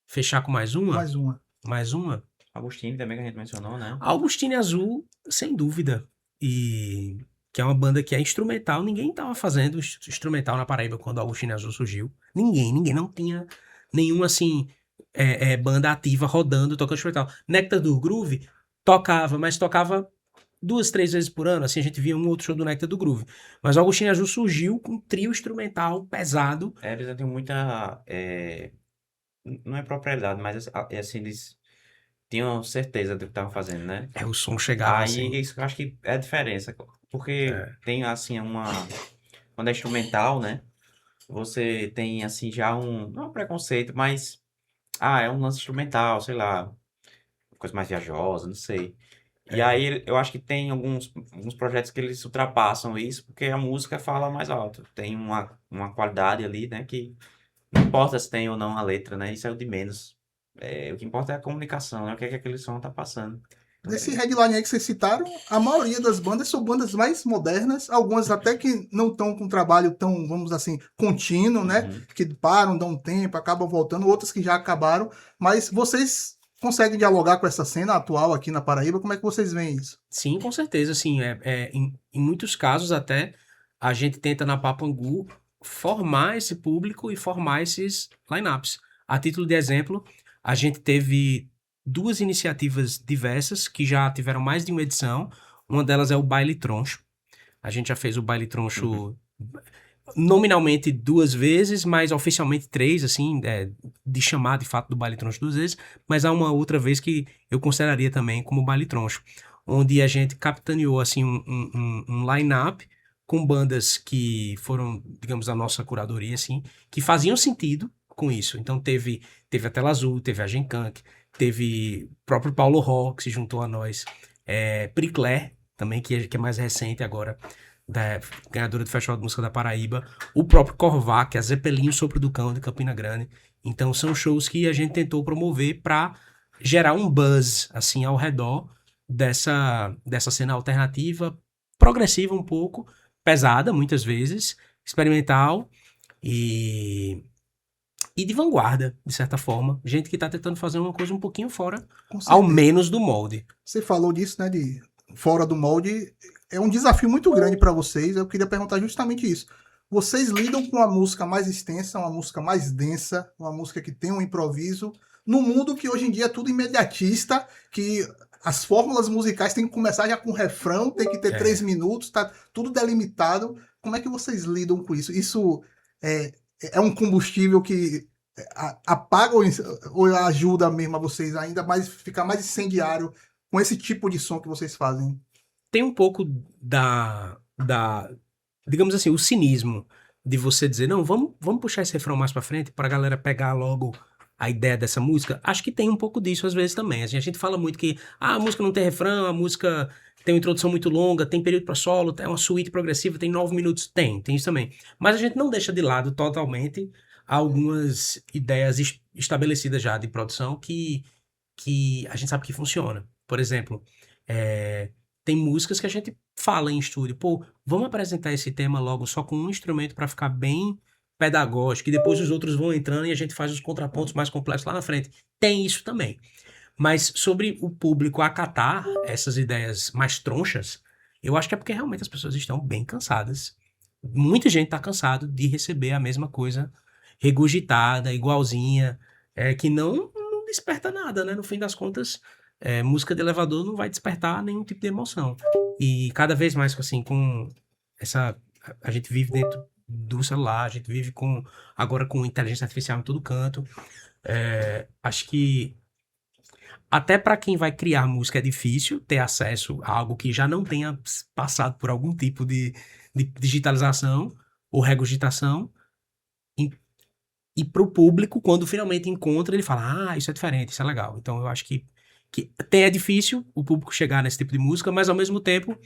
[SPEAKER 2] fechar com mais uma?
[SPEAKER 1] Mais uma.
[SPEAKER 2] Mais uma?
[SPEAKER 3] Agostinho também que a gente mencionou, né?
[SPEAKER 2] Augustine Azul, sem dúvida. E que é uma banda que é instrumental. Ninguém tava fazendo instrumental na Paraíba quando Augustine Azul surgiu. Ninguém. Não tinha nenhuma, assim, banda ativa rodando, tocando instrumental. Nectar do Groove tocava, mas tocava 2, 3 vezes por ano. Assim, a gente via um outro show do Nectar do Groove. Mas o Augustine Azul surgiu com um trio instrumental pesado.
[SPEAKER 3] Eles já têm muita... não é propriedade, mas assim, eles tinham certeza do que estavam fazendo, né?
[SPEAKER 2] O som chegava
[SPEAKER 3] Aí
[SPEAKER 2] assim.
[SPEAKER 3] isso que eu acho que é a diferença. Porque
[SPEAKER 2] É,
[SPEAKER 3] tem, assim, quando é instrumental, né? Você tem, assim, já não é um preconceito, mas... Ah, é um lance instrumental, sei lá. Coisa mais viajosa, não sei. E
[SPEAKER 2] é.
[SPEAKER 3] aí eu acho que tem alguns projetos que eles ultrapassam isso, porque a música fala mais alto. Tem uma qualidade ali, né? Que não importa se tem ou não a letra, né? Isso é o de menos. O que importa é a comunicação, né? O que é que aquele som tá passando.
[SPEAKER 1] Desse headline aí que vocês citaram, a maioria das bandas são bandas mais modernas, algumas até que não estão com trabalho tão, vamos dizer assim, contínuo, né?
[SPEAKER 3] Uhum.
[SPEAKER 1] Que param, dão um tempo, acabam voltando, outras que já acabaram. Mas vocês conseguem dialogar com essa cena atual aqui na Paraíba? Como é que vocês veem isso?
[SPEAKER 2] Sim, com certeza, sim. Em muitos casos até a gente tenta na Papangu formar esse público e formar esses lineups. A título de exemplo, a gente teve 2 iniciativas diversas que já tiveram mais de uma edição. Uma delas é o Baile Troncho. A gente já fez o Baile
[SPEAKER 3] Uhum.
[SPEAKER 2] Troncho nominalmente 2 vezes, mas oficialmente 3, assim, de chamar de fato do Baile Troncho 2 vezes, mas há uma outra vez que eu consideraria também como Baile Troncho, onde a gente capitaneou, assim, um line-up com bandas que foram, digamos, da nossa curadoria, assim, que faziam sentido com isso. Então teve a Tela Azul, teve a Genkank, teve o próprio Paulo Ró, que se juntou a nós, Priclé, também, que é mais recente agora, ganhadora do Festival de Música da Paraíba, o próprio Corvac, a Zeppelin, o Sopro do Cão de Campina Grande. Então são shows que a gente tentou promover para gerar um buzz assim ao redor dessa cena alternativa, progressiva um pouco, pesada muitas vezes, experimental e de vanguarda, de certa forma. Gente que está tentando fazer uma coisa um pouquinho fora,
[SPEAKER 1] Com
[SPEAKER 2] ao
[SPEAKER 1] certeza.
[SPEAKER 2] menos do molde.
[SPEAKER 1] Você falou disso, né, de fora do molde. É um desafio muito grande para vocês. Eu queria perguntar justamente isso. Vocês lidam com uma música mais extensa, uma música mais densa, uma música que tem um improviso, num mundo que hoje em dia é tudo imediatista, que as fórmulas musicais têm que começar já com refrão, tem que ter 3 minutos, tá tudo delimitado. Como é que vocês lidam com isso? Isso é um combustível que apaga ou ajuda mesmo a vocês ainda mais ficar mais incendiário com esse tipo de som que vocês fazem?
[SPEAKER 2] Tem um pouco digamos assim, o cinismo de você dizer, não, vamos puxar esse refrão mais pra frente pra galera pegar logo a ideia dessa música. Acho que tem um pouco disso às vezes também. Assim, a gente fala muito que a música não tem refrão, a música tem uma introdução muito longa, tem período pra solo, é uma suíte progressiva, tem 9 minutos. Tem isso também. Mas a gente não deixa de lado totalmente algumas ideias estabelecidas já de produção que a gente sabe que funciona. Por exemplo, tem músicas que a gente fala em estúdio, pô, vamos apresentar esse tema logo só com um instrumento para ficar bem pedagógico, e depois os outros vão entrando e a gente faz os contrapontos mais complexos lá na frente. Tem isso também. Mas sobre o público acatar essas ideias mais tronchas, eu acho que é porque realmente as pessoas estão bem cansadas. Muita gente está cansado de receber a mesma coisa regurgitada, igualzinha, que não desperta nada, né? No fim das contas, música de elevador não vai despertar nenhum tipo de emoção. E cada vez mais, assim, com essa... A gente vive dentro do celular, a gente vive agora com inteligência artificial em todo canto. Acho que até para quem vai criar música é difícil ter acesso a algo que já não tenha passado por algum tipo de digitalização ou regurgitação. E para o público, quando finalmente encontra, ele fala, isso é diferente, isso é legal. Então eu acho que até é difícil o público chegar nesse tipo de música, mas ao mesmo tempo,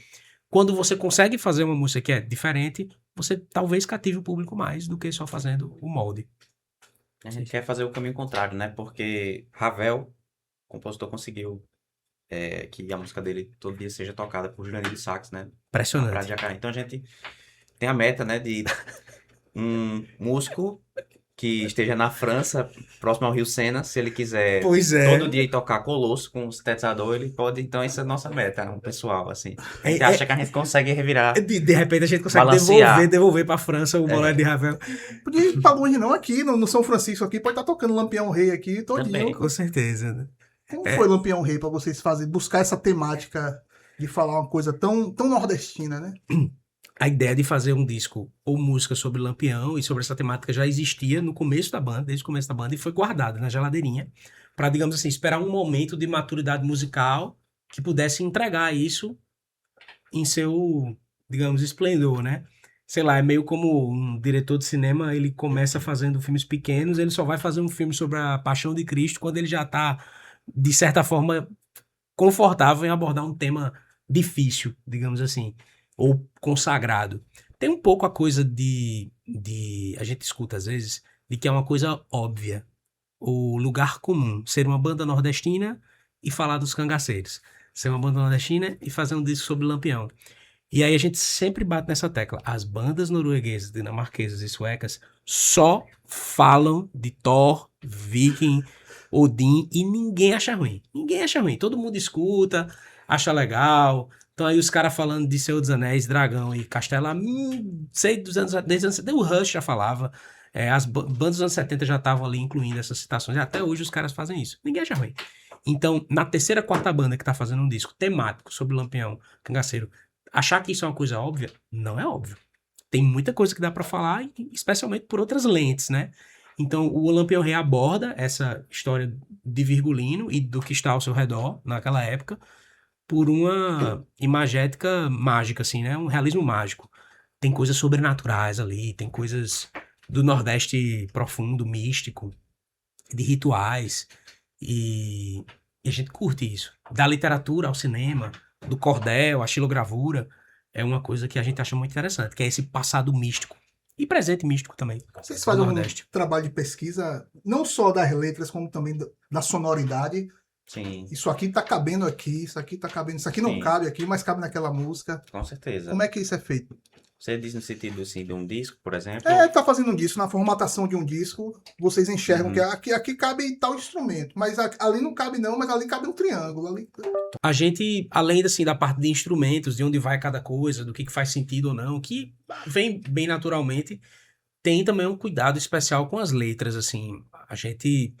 [SPEAKER 2] quando você consegue fazer uma música que é diferente, você talvez cative o público mais do que só fazendo o molde.
[SPEAKER 3] A gente quer fazer o caminho contrário, né? Porque Ravel, o compositor, conseguiu que a música dele todo dia seja tocada por Jurandir de Sax, né? Na Praia de
[SPEAKER 2] Impressionante.
[SPEAKER 3] Jacaré. Então a gente tem a meta, né, de um músico que esteja na França, próximo ao Rio Sena, se ele quiser
[SPEAKER 2] Pois é.
[SPEAKER 3] todo dia ir tocar Colosso com o sintetizador, ele pode. Então essa é a nossa meta, um pessoal, assim. A gente
[SPEAKER 2] É-
[SPEAKER 3] acha que a gente consegue revirar.
[SPEAKER 2] De repente a gente consegue
[SPEAKER 3] Balancear.
[SPEAKER 2] devolver pra França o bolero de Ravel.
[SPEAKER 1] Podia ir pra longe não, aqui no São Francisco aqui, pode estar tocando Lampião Rei aqui todinho.
[SPEAKER 3] Também.
[SPEAKER 2] Com certeza, né?
[SPEAKER 1] Como foi Lampião Rei pra vocês buscar essa temática de falar uma coisa tão nordestina, né?
[SPEAKER 2] A ideia de fazer um disco ou música sobre Lampião e sobre essa temática já existia no começo da banda, desde o começo da banda, e foi guardada na geladeirinha para, digamos assim, esperar um momento de maturidade musical que pudesse entregar isso em seu, digamos, esplendor, né? Sei lá, é meio como um diretor de cinema, ele começa fazendo filmes pequenos, ele só vai fazer um filme sobre a Paixão de Cristo quando ele já tá, de certa forma, confortável em abordar um tema difícil, digamos assim, ou consagrado. Tem um pouco a coisa a gente escuta às vezes, de que é uma coisa óbvia, o lugar comum, ser uma banda nordestina e falar dos cangaceiros, ser uma banda nordestina e fazer um disco sobre Lampião. E aí a gente sempre bate nessa tecla. As bandas norueguesas, dinamarquesas e suecas só falam de Thor, Viking, Odin e ninguém acha ruim. Ninguém acha ruim. Todo mundo escuta, acha legal. Então aí os caras falando de Senhor dos Anéis, Dragão e Castelo, sei desde os anos 70, o Rush já falava. As bandas dos anos 70 já estavam ali incluindo essas citações. E até hoje os caras fazem isso. Ninguém acha ruim. Então, na terceira, quarta banda que tá fazendo um disco temático sobre Lampião, cangaceiro, achar que isso é uma coisa óbvia, não é óbvio. Tem muita coisa que dá pra falar, especialmente por outras lentes, né? Então, o Lampião Rei aborda essa história de Virgulino e do que está ao seu redor naquela época por uma imagética mágica, assim, né? Um realismo mágico. Tem coisas sobrenaturais ali, tem coisas do Nordeste profundo, místico, de rituais. E a gente curte isso. Da literatura ao cinema, do cordel, à xilogravura, é uma coisa que a gente acha muito interessante, que é esse passado místico. E presente místico também.
[SPEAKER 1] Vocês
[SPEAKER 2] do
[SPEAKER 1] fazem algum
[SPEAKER 2] Nordeste.
[SPEAKER 1] trabalho de pesquisa, não só das letras, como também da sonoridade.
[SPEAKER 3] Sim,
[SPEAKER 1] Isso aqui tá cabendo aqui, isso aqui tá cabendo, isso aqui não
[SPEAKER 3] Sim.
[SPEAKER 1] cabe aqui, mas cabe naquela música.
[SPEAKER 3] com certeza.
[SPEAKER 1] Como é que isso é feito?
[SPEAKER 3] Você diz no sentido assim de um disco, por exemplo?
[SPEAKER 1] Tá fazendo um disco, na formatação de um disco, vocês enxergam que aqui cabe tal instrumento, mas ali não cabe não, mas ali cabe um triângulo. Ali...
[SPEAKER 2] A gente, além assim, da parte de instrumentos, de onde vai cada coisa, do que faz sentido ou não, que vem bem naturalmente, tem também um cuidado especial com as letras, assim. A gente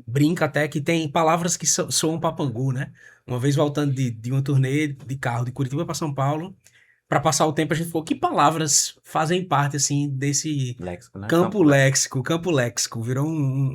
[SPEAKER 2] brinca até que tem palavras que soam papangu, né? Uma vez voltando de uma turnê de carro de Curitiba para São Paulo, para passar o tempo a gente falou que palavras fazem parte, assim, desse
[SPEAKER 3] Léxico, né?
[SPEAKER 2] campo léxico, virou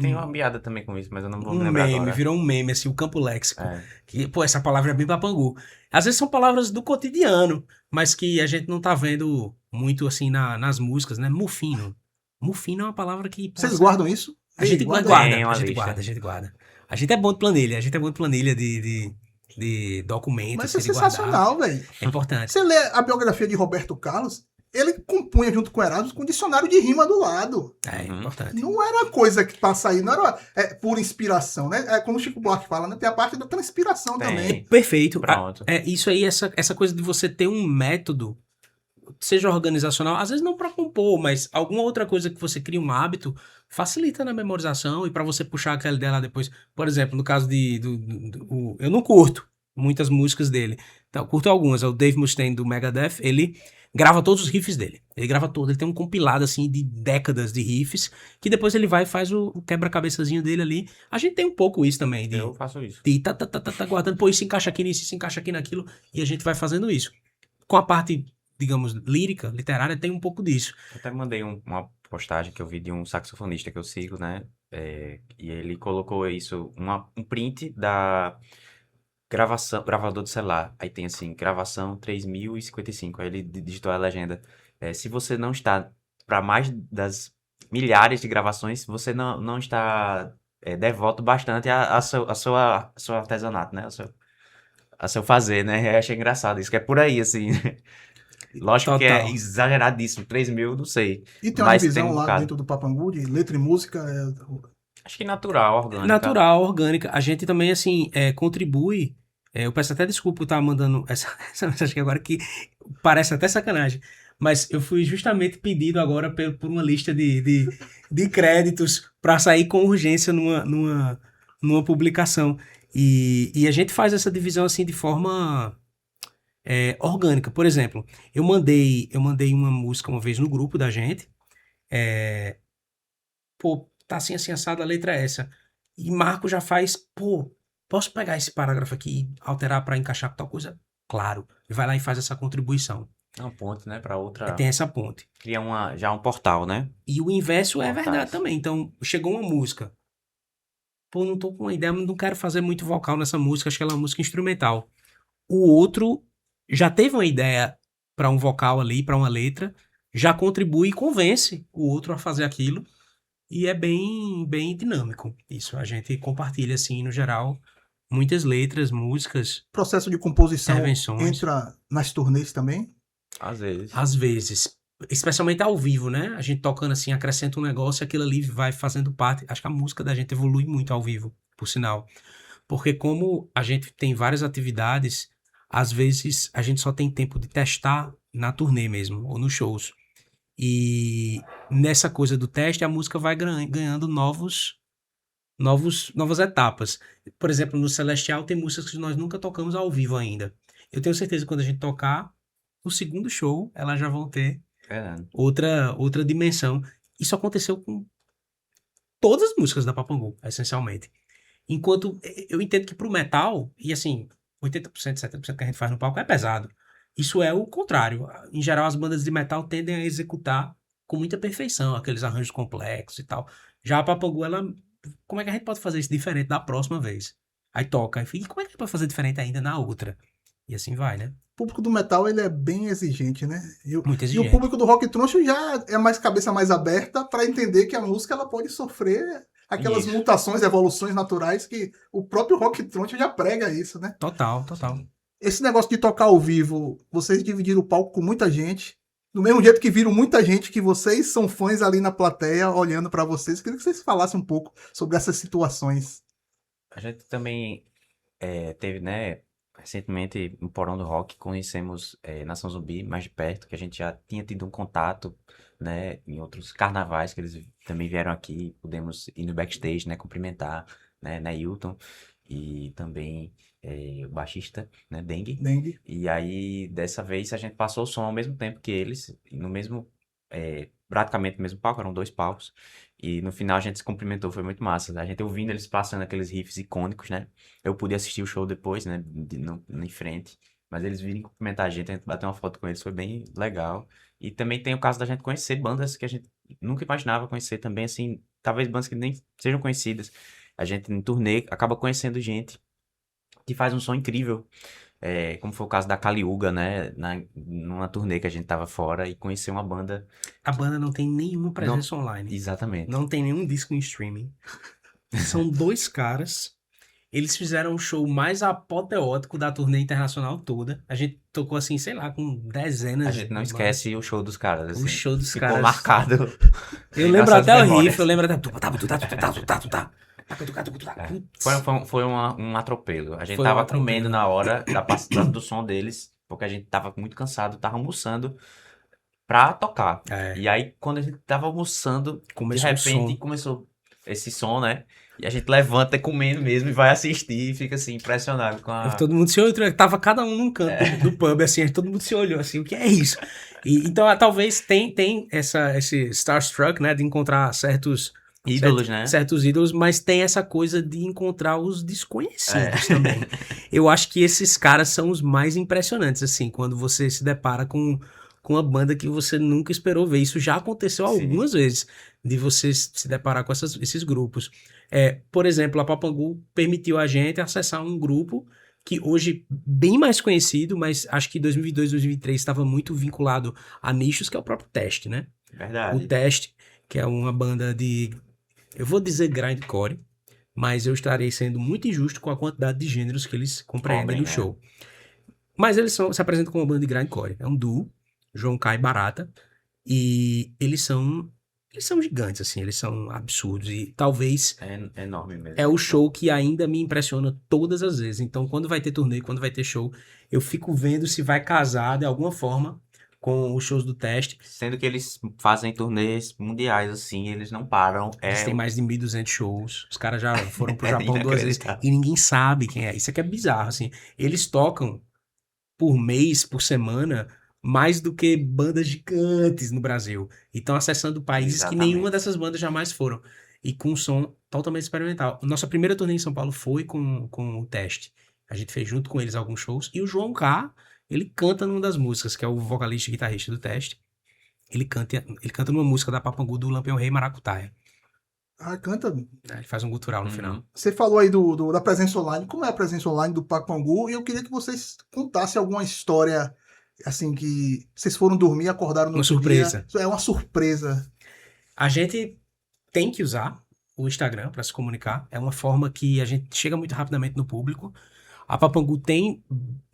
[SPEAKER 3] Tem uma piada também com isso, mas eu não vou me
[SPEAKER 2] um
[SPEAKER 3] lembrar
[SPEAKER 2] meme,
[SPEAKER 3] agora.
[SPEAKER 2] virou um meme, assim, o campo léxico.
[SPEAKER 3] É.
[SPEAKER 2] Que, pô, essa palavra é bem papangu. Às vezes são palavras do cotidiano, mas que a gente não tá vendo muito, assim, nas músicas, né? Mufino. Mufino é uma palavra que... pô,
[SPEAKER 1] Vocês guardam isso?
[SPEAKER 2] A gente
[SPEAKER 1] Guarda aí.
[SPEAKER 2] guarda,
[SPEAKER 3] Tem uma
[SPEAKER 2] a gente
[SPEAKER 3] lista.
[SPEAKER 2] guarda, a gente guarda. A gente é bom de planilha, de documentos,
[SPEAKER 1] Mas isso é
[SPEAKER 2] assim, de guardar.
[SPEAKER 1] sensacional, velho.
[SPEAKER 2] É importante.
[SPEAKER 1] Você lê a biografia de Roberto Carlos, ele compunha junto com Erasmo com um dicionário de rima do lado.
[SPEAKER 2] É
[SPEAKER 3] Uhum.
[SPEAKER 2] importante.
[SPEAKER 1] Não era uma coisa que passa aí, não era pura inspiração, né? É como o Chico Buarque fala, né? Tem a parte da transpiração
[SPEAKER 3] Tem.
[SPEAKER 1] também.
[SPEAKER 2] Perfeito.
[SPEAKER 3] Pronto.
[SPEAKER 2] Isso aí, essa coisa de você ter um método, seja organizacional, às vezes não para compor, mas alguma outra coisa que você cria um hábito, facilita na memorização e para você puxar aquela ideia lá depois. Por exemplo, no caso eu não curto muitas músicas dele. Então, eu curto algumas. É o Dave Mustaine do Megadeth, ele grava todos os riffs dele. Ele grava todo, ele tem um compilado assim de décadas de riffs, que depois ele vai e faz o quebra-cabeçazinho dele ali. A gente tem um pouco isso também,
[SPEAKER 3] Eu faço isso.
[SPEAKER 2] de tá guardando, pô, isso encaixa aqui nisso, isso encaixa aqui naquilo, e a gente vai fazendo isso. Com a parte, digamos, lírica, literária, tem um pouco disso.
[SPEAKER 3] Eu até mandei uma postagem que eu vi de um saxofonista que eu sigo, né? E ele colocou isso, um print da gravador de celular. Aí tem assim, gravação 3055. Aí ele digitou a legenda. Se você não está para mais das milhares de gravações, você não está devoto bastante a seu artesanato, né? A seu fazer, né? Eu achei engraçado isso, que é por aí, assim. Lógico que é
[SPEAKER 2] Total.
[SPEAKER 3] exageradíssimo. 3.000, não sei.
[SPEAKER 1] E tem uma
[SPEAKER 3] Mas
[SPEAKER 1] divisão
[SPEAKER 3] tem um
[SPEAKER 1] lá
[SPEAKER 3] bocado.
[SPEAKER 1] dentro do Papangu de letra e música.
[SPEAKER 3] Acho que natural, orgânica.
[SPEAKER 2] natural, orgânica. A gente também, assim, contribui. Eu peço até desculpa por estar mandando essa mensagem aqui agora, que parece até sacanagem. Mas eu fui justamente pedido agora por uma lista de créditos para sair com urgência numa publicação. E a gente faz essa divisão assim de forma orgânica. Por exemplo, eu mandei uma música uma vez no grupo da gente. Pô, tá assim assado, a letra é essa. E Marco já faz, pô, posso pegar esse parágrafo aqui e alterar pra encaixar com tal coisa? Claro. E vai lá e faz essa contribuição.
[SPEAKER 3] É um ponto, né, pra
[SPEAKER 2] Aí
[SPEAKER 3] outra.
[SPEAKER 2] tem essa ponte.
[SPEAKER 3] Cria já um portal, né?
[SPEAKER 2] E o inverso é
[SPEAKER 3] Portais.
[SPEAKER 2] verdade também. Então, chegou uma música. Pô, não tô com uma ideia, não quero fazer muito vocal nessa música, acho que ela é uma música instrumental. O outro já teve uma ideia pra um vocal ali, pra uma letra, já contribui e convence o outro a fazer aquilo. E é bem dinâmico isso. A gente compartilha, assim, no geral, muitas letras, músicas,
[SPEAKER 1] O processo de composição
[SPEAKER 2] intervenções.
[SPEAKER 1] entra nas turnês também?
[SPEAKER 3] Às vezes.
[SPEAKER 2] Às vezes. Especialmente ao vivo, né? A gente tocando assim, acrescenta um negócio e aquilo ali vai fazendo parte. Acho que a música da gente evolui muito ao vivo, por sinal. Porque como a gente tem várias atividades, às vezes a gente só tem tempo de testar na turnê mesmo, ou nos shows. E nessa coisa do teste, a música vai ganhando novas etapas. Por exemplo, no Celestial tem músicas que nós nunca tocamos ao vivo ainda. Eu tenho certeza que quando a gente tocar, no segundo show, elas já vão ter
[SPEAKER 3] Verdade.
[SPEAKER 2] outra dimensão. Isso aconteceu com todas as músicas da Papangu, essencialmente. Enquanto eu entendo que pro metal, e assim, 80%, 70% que a gente faz no palco é pesado. Isso é o contrário. Em geral, as bandas de metal tendem a executar com muita perfeição aqueles arranjos complexos e tal. Já a Papangu, ela, como é que a gente pode fazer isso diferente da próxima vez? Aí toca, e como é que a gente pode fazer diferente ainda na outra? E assim vai, né?
[SPEAKER 1] O público do metal ele é bem exigente, né?
[SPEAKER 2] Muito
[SPEAKER 1] E o
[SPEAKER 2] exigente.
[SPEAKER 1] público do rock troncho já é mais cabeça mais aberta para entender que a música ela pode sofrer aquelas
[SPEAKER 3] Isso.
[SPEAKER 1] mutações, evoluções naturais que o próprio rock troncho já prega isso, né?
[SPEAKER 2] Total.
[SPEAKER 1] Esse negócio de tocar ao vivo, vocês dividiram o palco com muita gente, do mesmo jeito que viram muita gente que vocês são fãs ali na plateia olhando para vocês. Queria que vocês falassem um pouco sobre essas situações.
[SPEAKER 3] A gente também teve, né, recentemente no Porão do Rock, conhecemos Nação Zumbi mais de perto, que a gente já tinha tido um contato, né, em outros carnavais que eles também vieram aqui, pudemos ir no backstage, né, cumprimentar, né, Hilton e também o baixista, né,
[SPEAKER 1] Dengue.
[SPEAKER 3] E aí, dessa vez, a gente passou o som ao mesmo tempo que eles, e no mesmo, praticamente no mesmo palco, eram 2 palcos. E no final a gente se cumprimentou, foi muito massa. A gente ouvindo eles passando aqueles riffs icônicos, né? Eu pude assistir o show depois, né? Em frente. Mas eles virem cumprimentar a gente bateu uma foto com eles, foi bem legal. E também tem o caso da gente conhecer bandas que a gente nunca imaginava conhecer também, assim, talvez bandas que nem sejam conhecidas. A gente em turnê acaba conhecendo gente que faz um som incrível. Como foi o caso da Caliuga, né? Numa turnê que a gente tava fora e conheceu uma banda.
[SPEAKER 2] A banda não tem nenhuma presença online.
[SPEAKER 3] Exatamente.
[SPEAKER 2] Não tem nenhum disco em streaming. São 2 caras. Eles fizeram o show mais apoteótico da turnê internacional toda. A gente tocou assim, sei lá, com dezenas
[SPEAKER 3] A gente não
[SPEAKER 2] de
[SPEAKER 3] esquece o show dos caras,
[SPEAKER 2] bandas.
[SPEAKER 3] assim.
[SPEAKER 2] O show dos
[SPEAKER 3] Ficou
[SPEAKER 2] caras.
[SPEAKER 3] marcado.
[SPEAKER 2] Eu lembro
[SPEAKER 3] Nossas
[SPEAKER 2] até o
[SPEAKER 3] memórias.
[SPEAKER 2] riff, eu lembro até.
[SPEAKER 3] Foi um atropelo. A gente
[SPEAKER 2] Foi um
[SPEAKER 3] tava
[SPEAKER 2] atropelo.
[SPEAKER 3] comendo na hora do som deles, porque a gente tava muito cansado, tava almoçando pra tocar.
[SPEAKER 2] É.
[SPEAKER 3] E aí, quando a gente tava almoçando,
[SPEAKER 2] Começou o
[SPEAKER 3] de repente
[SPEAKER 2] som.
[SPEAKER 3] começou esse som, né? E a gente levanta comendo mesmo e vai assistir e fica assim, impressionado com a.
[SPEAKER 2] Todo mundo se olhou, tava cada um num canto do pub, assim, todo mundo se olhou assim, o que é isso? Então, talvez tem esse starstruck, né, de encontrar certos
[SPEAKER 3] Ídolos, né?
[SPEAKER 2] certos ídolos, mas tem essa coisa de encontrar os desconhecidos também. Eu acho que esses caras são os mais impressionantes, assim, quando você se depara com uma banda que você nunca esperou ver. Isso já aconteceu
[SPEAKER 3] Sim.
[SPEAKER 2] algumas vezes, de você se deparar com esses grupos. Por exemplo, a Papangu permitiu a gente acessar um grupo que hoje bem mais conhecido, mas acho que 2022, 2023 estava muito vinculado a nichos, que é o próprio Teste, né?
[SPEAKER 3] Verdade.
[SPEAKER 2] O Teste, que é uma banda de, eu vou dizer grindcore, mas eu estarei sendo muito injusto com a quantidade de gêneros que eles compreendem
[SPEAKER 3] Cobrem,
[SPEAKER 2] no
[SPEAKER 3] né?
[SPEAKER 2] show. Mas eles se apresentam como uma banda de grindcore. É um duo, João Kai e Barata, e eles são Eles são gigantes, assim, eles são absurdos. E talvez
[SPEAKER 3] É enorme mesmo.
[SPEAKER 2] é o show que ainda me impressiona todas as vezes. Então, quando vai ter turnê, quando vai ter show, eu fico vendo se vai casar de alguma forma com os shows do Teste.
[SPEAKER 3] Sendo que eles fazem turnês mundiais, assim, eles não param.
[SPEAKER 2] Eles
[SPEAKER 3] É,
[SPEAKER 2] têm mais de 1.200 shows. Os caras já foram pro
[SPEAKER 3] é
[SPEAKER 2] Japão 2 vezes
[SPEAKER 3] inacreditável.
[SPEAKER 2] e ninguém sabe quem é. Isso aqui é bizarro, assim. Eles tocam por mês, por semana, mais do que bandas gigantes no Brasil. E estão acessando países que nenhuma
[SPEAKER 3] Exatamente.
[SPEAKER 2] dessas bandas jamais foram. E com um som totalmente experimental. Nossa primeira turnê em São Paulo foi com o Teste. A gente fez junto com eles alguns shows. E o João K, ele canta numa das músicas, que é o vocalista e guitarrista do Teste. Ele canta numa música da Papangu do Lampião Rei Maracutaia.
[SPEAKER 1] Ah, canta.
[SPEAKER 2] Né? Ele faz um gutural no
[SPEAKER 3] Uhum.
[SPEAKER 2] final.
[SPEAKER 1] Você falou aí da presença online. Como é a presença online do Papangu? E eu queria que vocês contassem alguma história, assim, que vocês foram dormir e acordaram no
[SPEAKER 2] Uma
[SPEAKER 1] outro
[SPEAKER 2] surpresa.
[SPEAKER 1] dia. É uma surpresa.
[SPEAKER 2] A gente tem que usar o Instagram para se comunicar. É uma forma que a gente chega muito rapidamente no público. A Papangu tem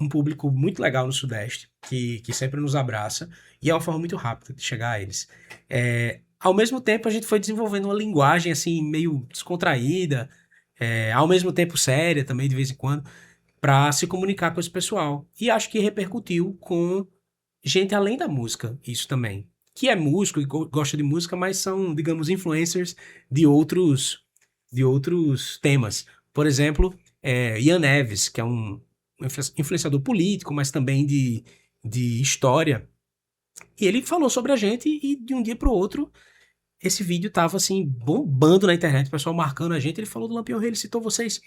[SPEAKER 2] um público muito legal no Sudeste, que sempre nos abraça, e é uma forma muito rápida de chegar a eles. Ao mesmo tempo, a gente foi desenvolvendo uma linguagem assim, meio descontraída, ao mesmo tempo séria também, de vez em quando, para se comunicar com esse pessoal. E acho que repercutiu com gente além da música, isso também. Que é músico e gosta de música, mas são, digamos, influencers de outros temas. Por exemplo, Ian Neves, que é um influenciador político, mas também de história. E ele falou sobre a gente e de um dia para o outro esse vídeo tava assim bombando na internet, o pessoal marcando a gente. Ele falou do Lampião Rei, ele citou vocês.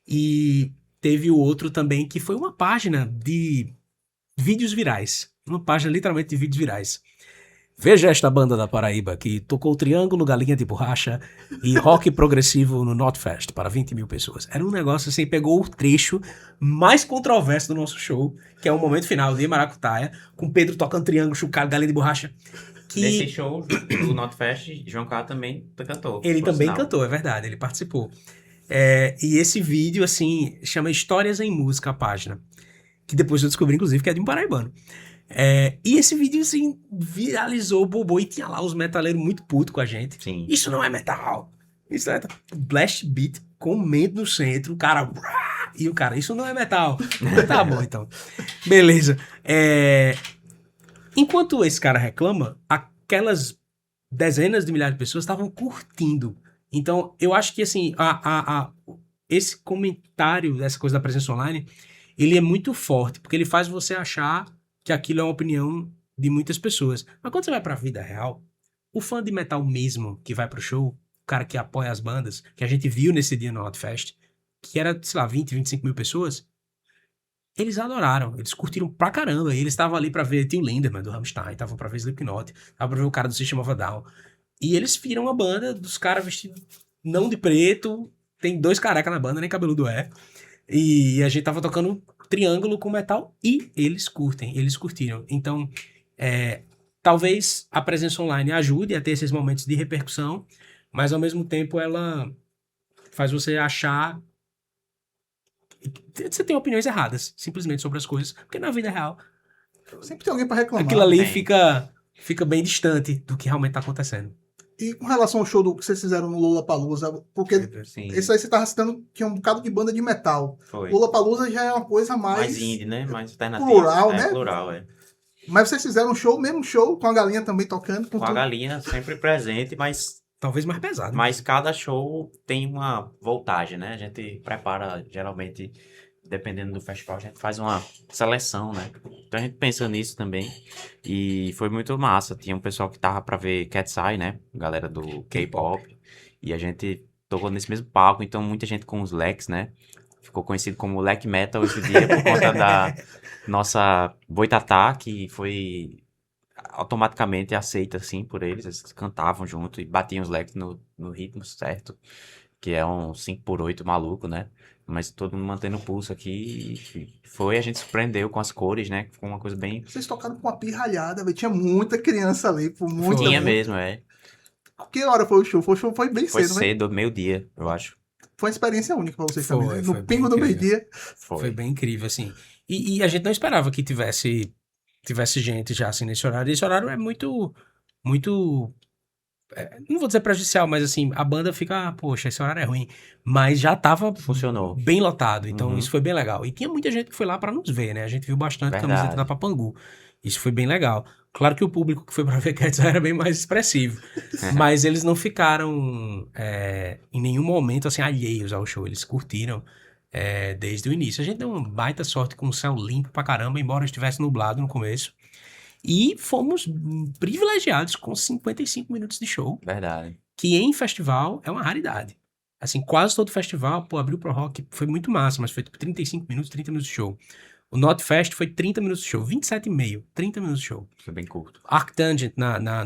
[SPEAKER 2] E teve o outro também que foi uma página de vídeos virais. Uma página literalmente de vídeos virais. Veja esta banda da Paraíba que tocou Triângulo, Galinha de Borracha e rock progressivo no Notfest para 20 mil pessoas. Era um negócio assim, pegou o trecho mais controverso do nosso show, que é o momento final de Maracutaia, com Pedro tocando Triângulo, Chucalho, Galinha de Borracha.
[SPEAKER 3] Nesse
[SPEAKER 2] Que
[SPEAKER 3] show do Notfest, João K também cantou.
[SPEAKER 2] ele
[SPEAKER 3] por
[SPEAKER 2] também
[SPEAKER 3] sinal.
[SPEAKER 2] cantou, é verdade, ele participou. E esse vídeo, assim, chama Histórias em Música, a página. Que depois eu descobri, inclusive, que é de um paraibano. E esse vídeo, assim, viralizou, bobou, e tinha lá os metaleiros muito putos com a gente.
[SPEAKER 3] Sim.
[SPEAKER 2] Isso não é metal! Isso é Blast Beat comendo no centro, o cara... E o cara, isso não é metal. Tá bom, então. Beleza. Enquanto esse cara reclama, aquelas dezenas de milhares de pessoas estavam curtindo. Então, eu acho que, assim, esse comentário dessa coisa da presença online, ele é muito forte, porque ele faz você achar que aquilo é uma opinião de muitas pessoas. Mas quando você vai pra vida real, o fã de metal mesmo que vai pro show, o cara que apoia as bandas, que a gente viu nesse dia no Outfest, que era, sei lá, 20, 25 mil pessoas, eles adoraram, eles curtiram pra caramba. E eles estavam ali pra ver Till Lindemann do Rammstein, estavam pra ver Slipknot, estavam pra ver o cara do System of a Down. E eles viram a banda dos caras vestidos não de preto, tem 2 carecas na banda, nem cabeludo é. E a gente tava tocando Triângulo com metal e eles curtiram. Então, talvez a presença online ajude a ter esses momentos de repercussão, mas ao mesmo tempo ela faz você achar que você tem opiniões erradas, simplesmente sobre as coisas, porque na vida real,
[SPEAKER 1] Sempre tem alguém pra reclamar.
[SPEAKER 2] aquilo ali
[SPEAKER 3] tem.
[SPEAKER 2] fica bem distante do que realmente tá acontecendo.
[SPEAKER 1] E com relação ao show que vocês fizeram no Lollapalooza, porque
[SPEAKER 3] Sim,
[SPEAKER 1] esse aí você tava citando que é um bocado de banda de metal.
[SPEAKER 3] foi.
[SPEAKER 1] Lollapalooza já é uma coisa
[SPEAKER 3] Mais indie, né? Mais alternativo.
[SPEAKER 1] plural, né?
[SPEAKER 3] Plural,
[SPEAKER 1] Mas vocês fizeram um show, mesmo show, com a galinha também tocando.
[SPEAKER 3] Com a galinha sempre presente, mas
[SPEAKER 2] Talvez mais pesado.
[SPEAKER 3] cada show tem uma voltagem, né? A gente prepara, geralmente, dependendo do festival, a gente faz uma seleção, né? Então a gente pensa nisso também. E foi muito massa. Tinha um pessoal que tava pra ver Cat's Eye, né? Galera do K-pop. E a gente tocou nesse mesmo palco, então muita gente com os leques, né? Ficou conhecido como Leck Metal esse dia por conta da nossa Boitatá, que foi automaticamente aceita, assim, por eles. Eles cantavam junto e batiam os leques no ritmo certo, que é um 5x8 maluco, né? Mas todo mundo mantendo o pulso aqui e a gente surpreendeu com as cores, né? Ficou uma coisa bem...
[SPEAKER 1] Vocês tocaram com uma pirralhada, velho. Tinha muita criança ali, por muita.
[SPEAKER 3] Tinha mesmo, é.
[SPEAKER 1] Que hora foi o show? O show foi bem
[SPEAKER 3] Foi
[SPEAKER 1] cedo, né?
[SPEAKER 3] cedo, meio-dia, eu acho.
[SPEAKER 1] Foi uma experiência única pra vocês
[SPEAKER 2] Foi,
[SPEAKER 1] também, né?
[SPEAKER 2] foi
[SPEAKER 1] No
[SPEAKER 2] bem
[SPEAKER 1] pingo do
[SPEAKER 2] incrível.
[SPEAKER 1] meio-dia.
[SPEAKER 2] Foi bem incrível, assim. E a gente não esperava que tivesse gente já assim nesse horário. Esse horário é muito, muito Não vou dizer prejudicial, mas assim, a banda fica, poxa, esse horário é ruim. Mas já tava
[SPEAKER 3] Funcionou.
[SPEAKER 2] bem lotado, então
[SPEAKER 3] Uhum.
[SPEAKER 2] isso foi bem legal. E tinha muita gente que foi lá pra nos ver, né? A gente viu bastante camiseta
[SPEAKER 3] Verdade.
[SPEAKER 2] da Papangu. Isso foi bem legal. Claro que o público que foi pra ver Cats era bem mais expressivo. Mas eles não ficaram em nenhum momento assim alheios ao show. Eles curtiram desde o início. A gente deu uma baita sorte com o céu limpo pra caramba, embora estivesse nublado no começo. E fomos privilegiados com 55 minutos de show,
[SPEAKER 3] Verdade.
[SPEAKER 2] que em festival é uma raridade. Assim, quase todo festival, pô, abriu pro rock, foi muito massa, mas foi tipo 35 minutos, 30 minutos de show. O Notfest foi 30 minutos de show, 27,5, 30 minutos de show.
[SPEAKER 3] Foi bem curto.
[SPEAKER 2] Arctangent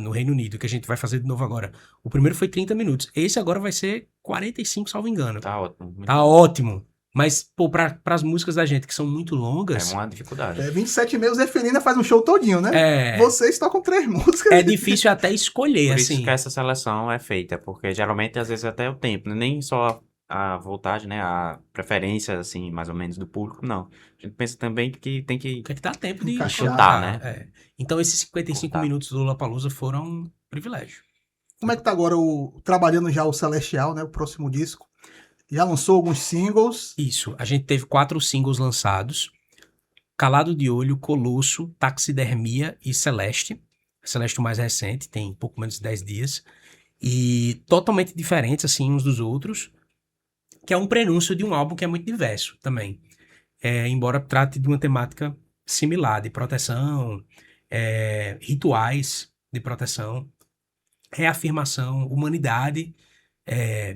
[SPEAKER 2] no Reino Unido, que a gente vai fazer de novo agora. O primeiro foi 30 minutos. Esse agora vai ser 45, salvo engano.
[SPEAKER 3] Tá ótimo. Muito
[SPEAKER 2] Tá
[SPEAKER 3] bom.
[SPEAKER 2] ótimo. Mas, pô, pras músicas da gente que são muito
[SPEAKER 3] É
[SPEAKER 2] longas,
[SPEAKER 3] uma dificuldade.
[SPEAKER 1] 27,5, o Zeferina faz um show todinho, né? Vocês tocam 3 músicas.
[SPEAKER 2] é difícil até escolher,
[SPEAKER 3] Por isso
[SPEAKER 2] assim.
[SPEAKER 3] que essa seleção é feita, porque geralmente, às vezes, até o tempo, né? Nem só a voltagem, né? A preferência, assim, mais ou menos, do público, não. A gente pensa também que tem que...
[SPEAKER 2] O que é que dá tempo de
[SPEAKER 1] Encaixar,
[SPEAKER 2] colocar,
[SPEAKER 3] né?
[SPEAKER 2] Então, esses 55
[SPEAKER 3] Cortar.
[SPEAKER 2] minutos do Lollapalooza foram um privilégio.
[SPEAKER 1] Como é que tá agora trabalhando já o Celestial, né? O próximo disco. Já lançou alguns singles.
[SPEAKER 2] Isso, a gente teve 4 singles lançados. Calado de Olho, Colosso, Taxidermia e Celeste. Celeste o mais recente, tem pouco menos de 10 dias. E totalmente diferentes, assim, uns dos outros. Que é um prenúncio de um álbum que é muito diverso também. Embora trate de uma temática similar, de proteção, rituais de proteção, reafirmação, humanidade,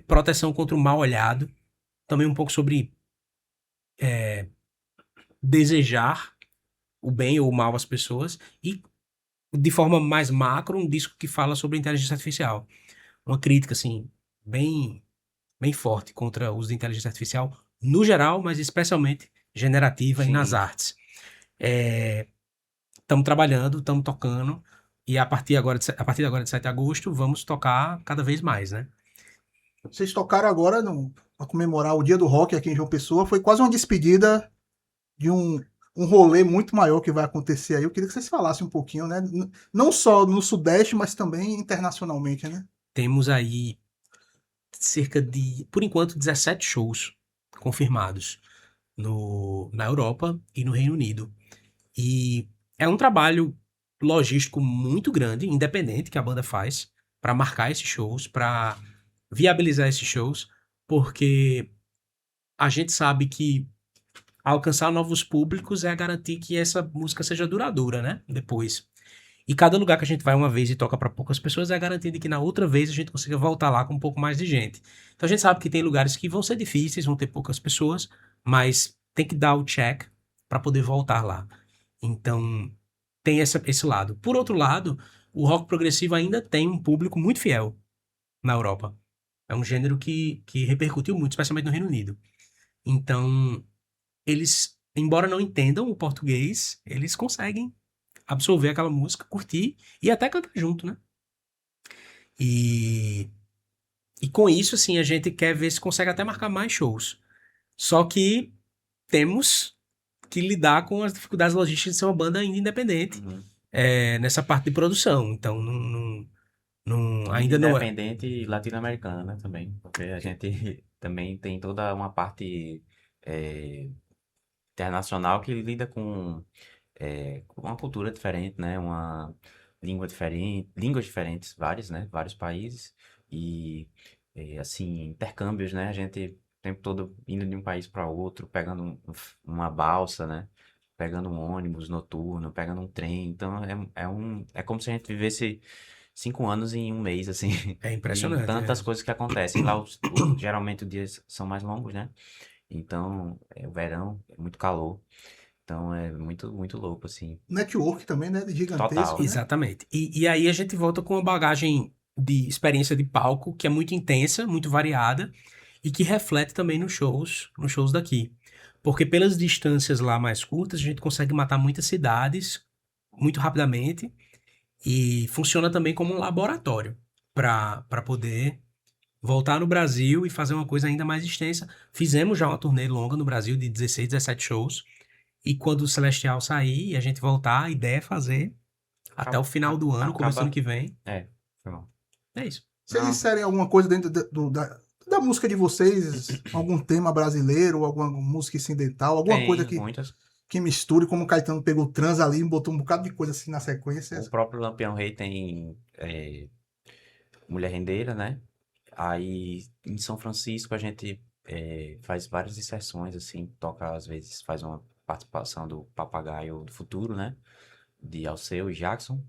[SPEAKER 2] proteção contra o mal olhado, também um pouco sobre desejar o bem ou o mal às pessoas, e de forma mais macro, um disco que fala sobre inteligência artificial. Uma crítica, assim, bem, bem forte contra o uso de inteligência artificial no geral, mas especialmente generativa e nas
[SPEAKER 3] Sim.
[SPEAKER 2] artes. Estamos trabalhando, estamos tocando, e a partir agora de 7 de agosto, vamos tocar cada vez mais, né?
[SPEAKER 1] Vocês tocaram agora para comemorar o Dia do Rock aqui em João Pessoa. Foi quase uma despedida de um rolê muito maior que vai acontecer aí. Eu queria que vocês falassem um pouquinho, né? Não só no Sudeste, mas também internacionalmente, né?
[SPEAKER 2] Temos aí cerca de, por enquanto, 17 shows confirmados na Europa e no Reino Unido. E é um trabalho logístico muito grande, independente, que a banda faz para marcar esses shows, para viabilizar esses shows, porque a gente sabe que alcançar novos públicos é garantir que essa música seja duradoura, né? Depois. E cada lugar que a gente vai uma vez e toca para poucas pessoas é garantia de que na outra vez a gente consiga voltar lá com um pouco mais de gente. Então a gente sabe que tem lugares que vão ser difíceis, vão ter poucas pessoas, mas tem que dar o check para poder voltar lá. Então tem esse lado. Por outro lado, o rock progressivo ainda tem um público muito fiel na Europa. É um gênero que repercutiu muito, especialmente no Reino Unido. Então, eles, embora não entendam o português, eles conseguem absorver aquela música, curtir e até cantar junto, né? E com isso, assim, a gente quer ver se consegue até marcar mais shows. Só que temos que lidar com as dificuldades logísticas de ser uma banda ainda independente
[SPEAKER 3] Uhum.
[SPEAKER 2] nessa parte de produção. Então, ainda não é.
[SPEAKER 3] Independente latino-americana, né, também. Porque a gente também tem toda uma parte internacional que lida com uma cultura diferente, né? Uma língua diferente, línguas diferentes, várias, né? Vários países. E, assim, intercâmbios, né? A gente o tempo todo indo de um país para outro, pegando uma balsa, né? Pegando um ônibus noturno, pegando um trem. Então, é como se a gente vivesse 5 anos em um mês, assim.
[SPEAKER 2] É
[SPEAKER 3] De
[SPEAKER 2] impressionante.
[SPEAKER 3] tantas coisas que acontecem. Lá, geralmente, os dias são mais longos, né? Então, o verão, é muito calor. Então, é muito, muito louco, assim.
[SPEAKER 1] Network também, né? Gigantesco,
[SPEAKER 3] Total.
[SPEAKER 1] né?
[SPEAKER 2] Exatamente. E aí a gente volta com uma bagagem de experiência de palco que é muito intensa, muito variada e que reflete também nos shows daqui. Porque pelas distâncias lá mais curtas, a gente consegue matar muitas cidades muito rapidamente e funciona também como um laboratório para poder voltar no Brasil e fazer uma coisa ainda mais extensa. Fizemos já uma turnê longa no Brasil de 16, 17 shows. E quando o Celestial sair e a gente voltar, a ideia é fazer até o final do ano, começo do ano que vem.
[SPEAKER 3] Foi bom.
[SPEAKER 2] É isso.
[SPEAKER 1] Se eles disserem alguma coisa dentro da música de vocês, algum tema brasileiro, alguma música incidental, alguma
[SPEAKER 3] Tem
[SPEAKER 1] coisa
[SPEAKER 3] muitas.
[SPEAKER 1] que misture, como o Caetano pegou trans ali e botou um bocado de coisa assim na sequência.
[SPEAKER 3] O próprio Lampião Rei tem Mulher Rendeira, né? Aí em São Francisco a gente faz várias inserções, assim, toca às vezes, faz uma participação do Papagaio do Futuro, né? De Alceu e Jackson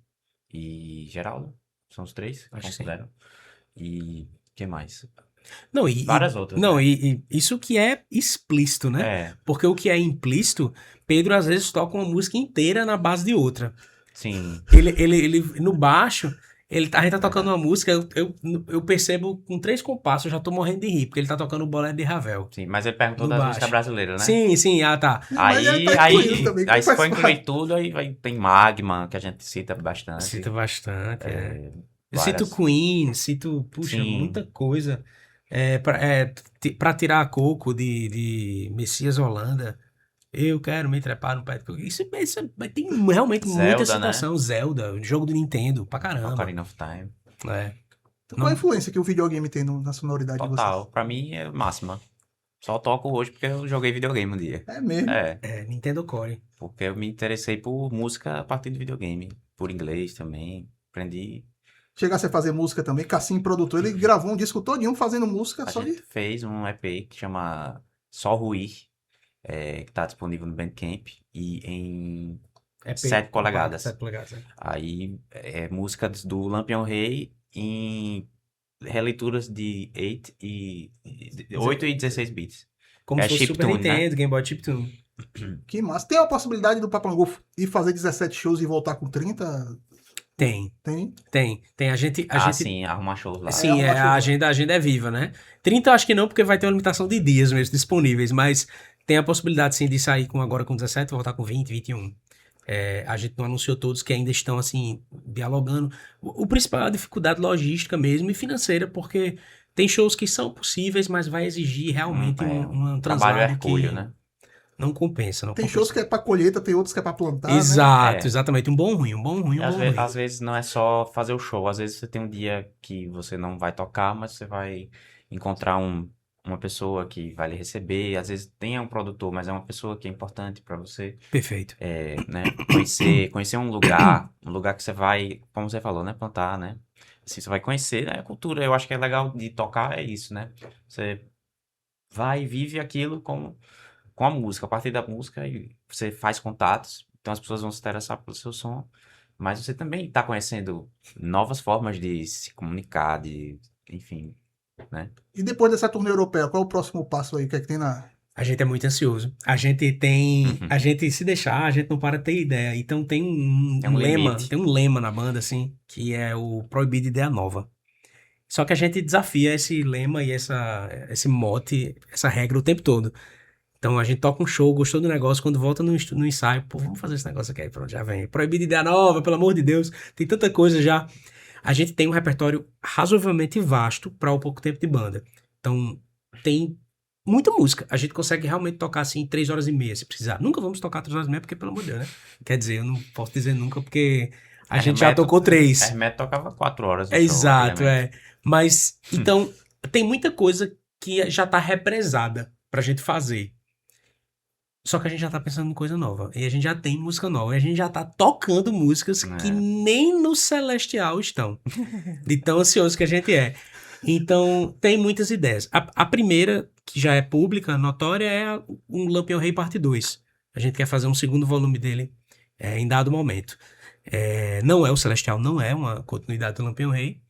[SPEAKER 3] e Geraldo. São os três que
[SPEAKER 2] Acho que sim.
[SPEAKER 3] consideram. E que mais?
[SPEAKER 2] Não,
[SPEAKER 3] Várias outras,
[SPEAKER 2] não,
[SPEAKER 3] né?
[SPEAKER 2] e isso que é explícito, né?
[SPEAKER 3] É,
[SPEAKER 2] Porque o que é implícito, Pedro às vezes toca uma música inteira na base de outra.
[SPEAKER 3] sim,
[SPEAKER 2] Ele no baixo, a gente tá tocando
[SPEAKER 3] verdade.
[SPEAKER 2] uma música, eu percebo com 3 compassos, eu já tô morrendo de rir, porque ele tá tocando o Bolero de Ravel.
[SPEAKER 3] Sim, mas ele perguntou
[SPEAKER 2] No
[SPEAKER 3] das músicas
[SPEAKER 2] baixo.
[SPEAKER 3] brasileiras, né?
[SPEAKER 2] Sim, sim, tá.
[SPEAKER 1] Mas ele
[SPEAKER 3] Aí,
[SPEAKER 1] tá incluindo
[SPEAKER 3] aí,
[SPEAKER 1] também,
[SPEAKER 3] aí
[SPEAKER 1] que
[SPEAKER 3] se for
[SPEAKER 1] faz
[SPEAKER 3] incluir
[SPEAKER 1] parte.
[SPEAKER 3] tudo, aí tem Magma, que a gente cita bastante.
[SPEAKER 2] Cito bastante,
[SPEAKER 3] É,
[SPEAKER 2] Eu cito
[SPEAKER 3] várias.
[SPEAKER 2] Queen, cito, puxa,
[SPEAKER 3] Sim,
[SPEAKER 2] muita coisa. Pra tirar coco de Messias Holanda. Eu quero me trepar no pé de coco. Isso tem realmente muita
[SPEAKER 3] Zelda, né?
[SPEAKER 2] citação. Zelda, jogo do Nintendo, pra caramba.
[SPEAKER 3] Ocarina of Time.
[SPEAKER 2] É.
[SPEAKER 1] Então, qual a
[SPEAKER 2] Não,
[SPEAKER 1] influência que o videogame tem na sonoridade de vocês?
[SPEAKER 3] Total. Pra mim é máxima. Só toco hoje porque eu joguei videogame um dia.
[SPEAKER 1] É mesmo.
[SPEAKER 3] É,
[SPEAKER 2] Nintendo Core.
[SPEAKER 3] porque eu me interessei por música a partir do videogame. Por inglês também. Aprendi.
[SPEAKER 1] Chegasse a fazer música também, Cassim, produtor, ele gravou um disco todinho fazendo música
[SPEAKER 3] A
[SPEAKER 1] só
[SPEAKER 3] gente
[SPEAKER 1] de.
[SPEAKER 3] fez um EP que chama Só Ruir, que tá disponível no Bandcamp e em
[SPEAKER 2] É
[SPEAKER 3] 7 polegadas.
[SPEAKER 2] 7 polegadas. É.
[SPEAKER 3] Aí músicas do Lampião Rei em releituras de 8 e 16 bits.
[SPEAKER 2] Como
[SPEAKER 3] É
[SPEAKER 2] se fosse Super
[SPEAKER 3] chiptune, né?
[SPEAKER 2] Nintendo, Game Boy Chiptune.
[SPEAKER 1] Que massa. Tem a possibilidade do Papangu ir fazer 17 shows e voltar com 30?
[SPEAKER 2] Tem,
[SPEAKER 1] Tem.
[SPEAKER 2] tem. A gente,
[SPEAKER 3] Sim, arrumar shows lá.
[SPEAKER 1] Sim.
[SPEAKER 2] sim,
[SPEAKER 1] arrumar show.
[SPEAKER 2] a agenda é viva, né? 30 eu acho que não, porque vai ter uma limitação de dias mesmo disponíveis, mas tem a possibilidade sim de sair agora com 17 e voltar com 20, 21. A gente não anunciou todos que ainda estão assim, dialogando. O principal é a dificuldade logística mesmo e financeira, porque tem shows que são possíveis, mas vai exigir realmente um
[SPEAKER 3] Trabalho
[SPEAKER 2] translado
[SPEAKER 3] hercúleo,
[SPEAKER 2] que
[SPEAKER 3] né?
[SPEAKER 2] não compensa, não
[SPEAKER 1] Tem
[SPEAKER 2] compensa.
[SPEAKER 1] shows que é pra colheita, tem outros que é pra plantar, né?
[SPEAKER 2] Exato,
[SPEAKER 3] É.
[SPEAKER 2] exatamente. Um bom ruim, um bom ruim, um
[SPEAKER 3] Às,
[SPEAKER 2] bom
[SPEAKER 3] ve-
[SPEAKER 2] ruim.
[SPEAKER 3] às vezes não é só fazer o show, às vezes você tem um dia que você não vai tocar, mas você vai encontrar uma pessoa que vai lhe receber. Às vezes tem um produtor, mas é uma pessoa que é importante pra você,
[SPEAKER 2] Perfeito.
[SPEAKER 3] né? Conhecer um lugar que você vai, como você falou, né? Plantar, né? Assim, você vai conhecer, né? A cultura. Eu acho que é legal de tocar, é isso, né? Você vai e vive aquilo com a música, a partir da música, e você faz contatos, então as pessoas vão se interessar pelo seu som, mas você também está conhecendo novas formas de se comunicar, enfim, né?
[SPEAKER 1] E depois dessa turnê europeia, qual é o próximo passo aí? O que é que tem na.
[SPEAKER 2] A gente é muito ansioso. A gente se deixar, a gente não para de ter ideia. Então tem
[SPEAKER 3] Tem um
[SPEAKER 2] lema,
[SPEAKER 3] limite.
[SPEAKER 2] tem um lema na banda assim, que é o proibido ideia nova. Só que a gente desafia esse lema e esse mote, essa regra o tempo todo. Então a gente toca um show, gostou do negócio, quando volta no ensaio, pô, vamos fazer esse negócio aqui aí, pronto, já vem. Proibido ideia nova, pelo amor de Deus. Tem tanta coisa já. A gente tem um repertório razoavelmente vasto para o pouco tempo de banda. Então tem muita música. A gente consegue realmente tocar assim 3 horas e meia, se precisar. Nunca vamos tocar 3 horas e meia, porque pelo amor de Deus, né? Quer dizer, eu não posso dizer nunca, porque a gente já tocou 3.
[SPEAKER 3] Hermeto tocava 4 horas no show,
[SPEAKER 2] Exato,
[SPEAKER 3] antigamente.
[SPEAKER 2] Mas, então, tem muita coisa que já tá represada pra gente fazer. Só que a gente já tá pensando em coisa nova. E a gente já tem música nova. E a gente já tá tocando músicas que nem no Celestial estão. De tão ansioso que a gente é. Então, tem muitas ideias. A primeira, que já é pública, notória, é um Lampião Rei Parte 2. A gente quer fazer um segundo volume dele em dado momento. Não é o Celestial, não é uma continuidade do Lampião Rei.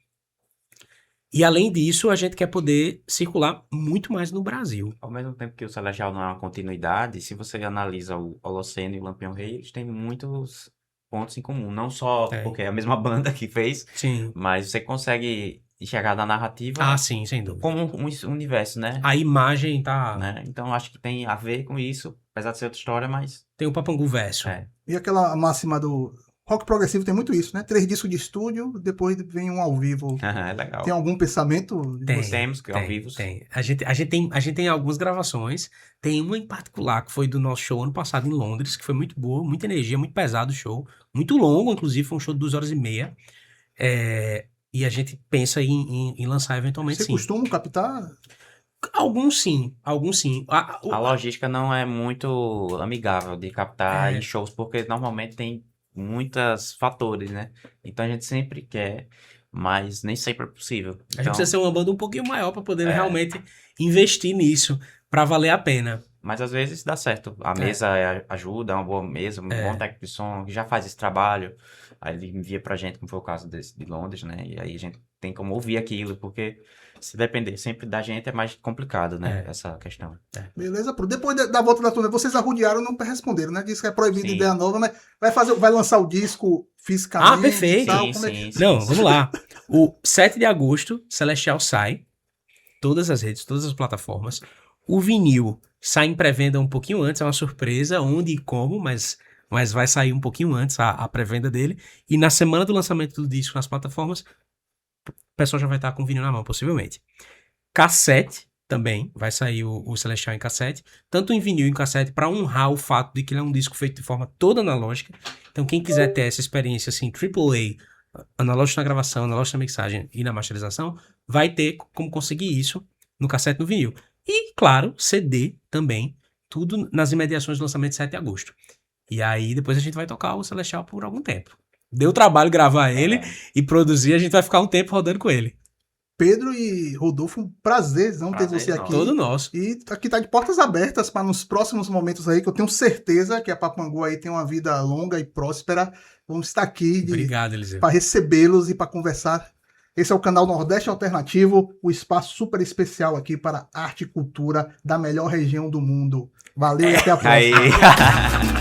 [SPEAKER 2] E além disso, a gente quer poder circular muito mais no Brasil.
[SPEAKER 3] Ao mesmo tempo que o Celestial não é uma continuidade, se você analisa o Holoceno e o Lampião Rei, eles têm muitos pontos em comum. Não só porque é a mesma banda que fez,
[SPEAKER 2] Sim.
[SPEAKER 3] mas você consegue enxergar na narrativa
[SPEAKER 2] Ah, sim, sem dúvida.
[SPEAKER 3] como um universo, né?
[SPEAKER 2] A imagem tá...
[SPEAKER 3] Né? Então acho que tem a ver com isso, apesar de ser outra história, mas
[SPEAKER 2] Tem o Papangu Verso.
[SPEAKER 1] E aquela máxima do. Rock progressivo tem muito isso, né? 3 discos de estúdio, depois vem um ao vivo.
[SPEAKER 3] é legal.
[SPEAKER 1] Tem algum pensamento?
[SPEAKER 3] Temos que ao vivo.
[SPEAKER 2] Tem. A gente tem algumas gravações. Tem uma em particular que foi do nosso show ano passado em Londres, que foi muito boa, muita energia, muito pesado o show. Muito longo, inclusive, foi um show de 2 horas e meia. E a gente pensa em lançar eventualmente,
[SPEAKER 1] Você
[SPEAKER 2] sim.
[SPEAKER 1] costuma captar?
[SPEAKER 2] Alguns sim, alguns sim.
[SPEAKER 3] A logística não é muito amigável de captar
[SPEAKER 2] É.
[SPEAKER 3] em shows, porque normalmente tem muitos fatores, né? Então a gente sempre quer, mas nem sempre é possível.
[SPEAKER 2] A gente
[SPEAKER 3] Então,
[SPEAKER 2] precisa ser uma banda um pouquinho maior para poder
[SPEAKER 3] É.
[SPEAKER 2] realmente investir nisso, para valer a pena.
[SPEAKER 3] mas às vezes dá certo. A mesa ajuda, é uma boa mesa, um bom técnico de som que já faz esse trabalho. Aí ele envia pra gente, como foi o caso de Londres, né? E aí a gente tem como ouvir aquilo, porque se depender sempre da gente é mais complicado, né? Essa questão.
[SPEAKER 1] Beleza, Pro. Depois da volta da turnê, vocês arrodearam, não responderam, né? Disse que é proibido
[SPEAKER 3] Sim.
[SPEAKER 1] ideia nova, mas vai lançar o disco fisicamente?
[SPEAKER 2] Ah, perfeito.
[SPEAKER 1] e tal?
[SPEAKER 3] Sim,
[SPEAKER 1] Como é que-
[SPEAKER 3] sim, sim.
[SPEAKER 2] Não, vamos lá. O 7 de agosto, Celestial sai. Todas as redes, todas as plataformas. O vinil sai em pré-venda um pouquinho antes, é uma surpresa, onde e como, mas vai sair um pouquinho antes a pré-venda dele. E na semana do lançamento do disco nas plataformas, o pessoal já vai estar com o vinil na mão, possivelmente. Cassete também, vai sair o Celestial em cassete, tanto em vinil e em cassete, para honrar o fato de que ele é um disco feito de forma toda analógica. Então, quem quiser ter essa experiência assim, AAA, analógico na gravação, analógico na mixagem e na masterização, vai ter como conseguir isso no cassete e no vinil. E, claro, CD também, tudo nas imediações do lançamento de 7 de agosto. E aí, depois a gente vai tocar o Celestial por algum tempo. Deu trabalho gravar ele e produzir, a gente vai ficar um tempo rodando com ele.
[SPEAKER 1] Pedro e Rodolfo, um prazerzão ter
[SPEAKER 3] Prazer
[SPEAKER 1] você
[SPEAKER 3] nosso.
[SPEAKER 1] aqui.
[SPEAKER 2] Todo nosso.
[SPEAKER 1] E aqui tá de portas abertas para nos próximos momentos aí, que eu tenho certeza que a Papangu aí tem uma vida longa e próspera. Vamos estar aqui
[SPEAKER 2] Obrigado, Eliseu.
[SPEAKER 1] para recebê-los e para conversar. Esse é o canal Nordeste Alternativo, o espaço super especial aqui para arte e cultura da melhor região do mundo. Valeu e até a próxima.
[SPEAKER 3] Aí.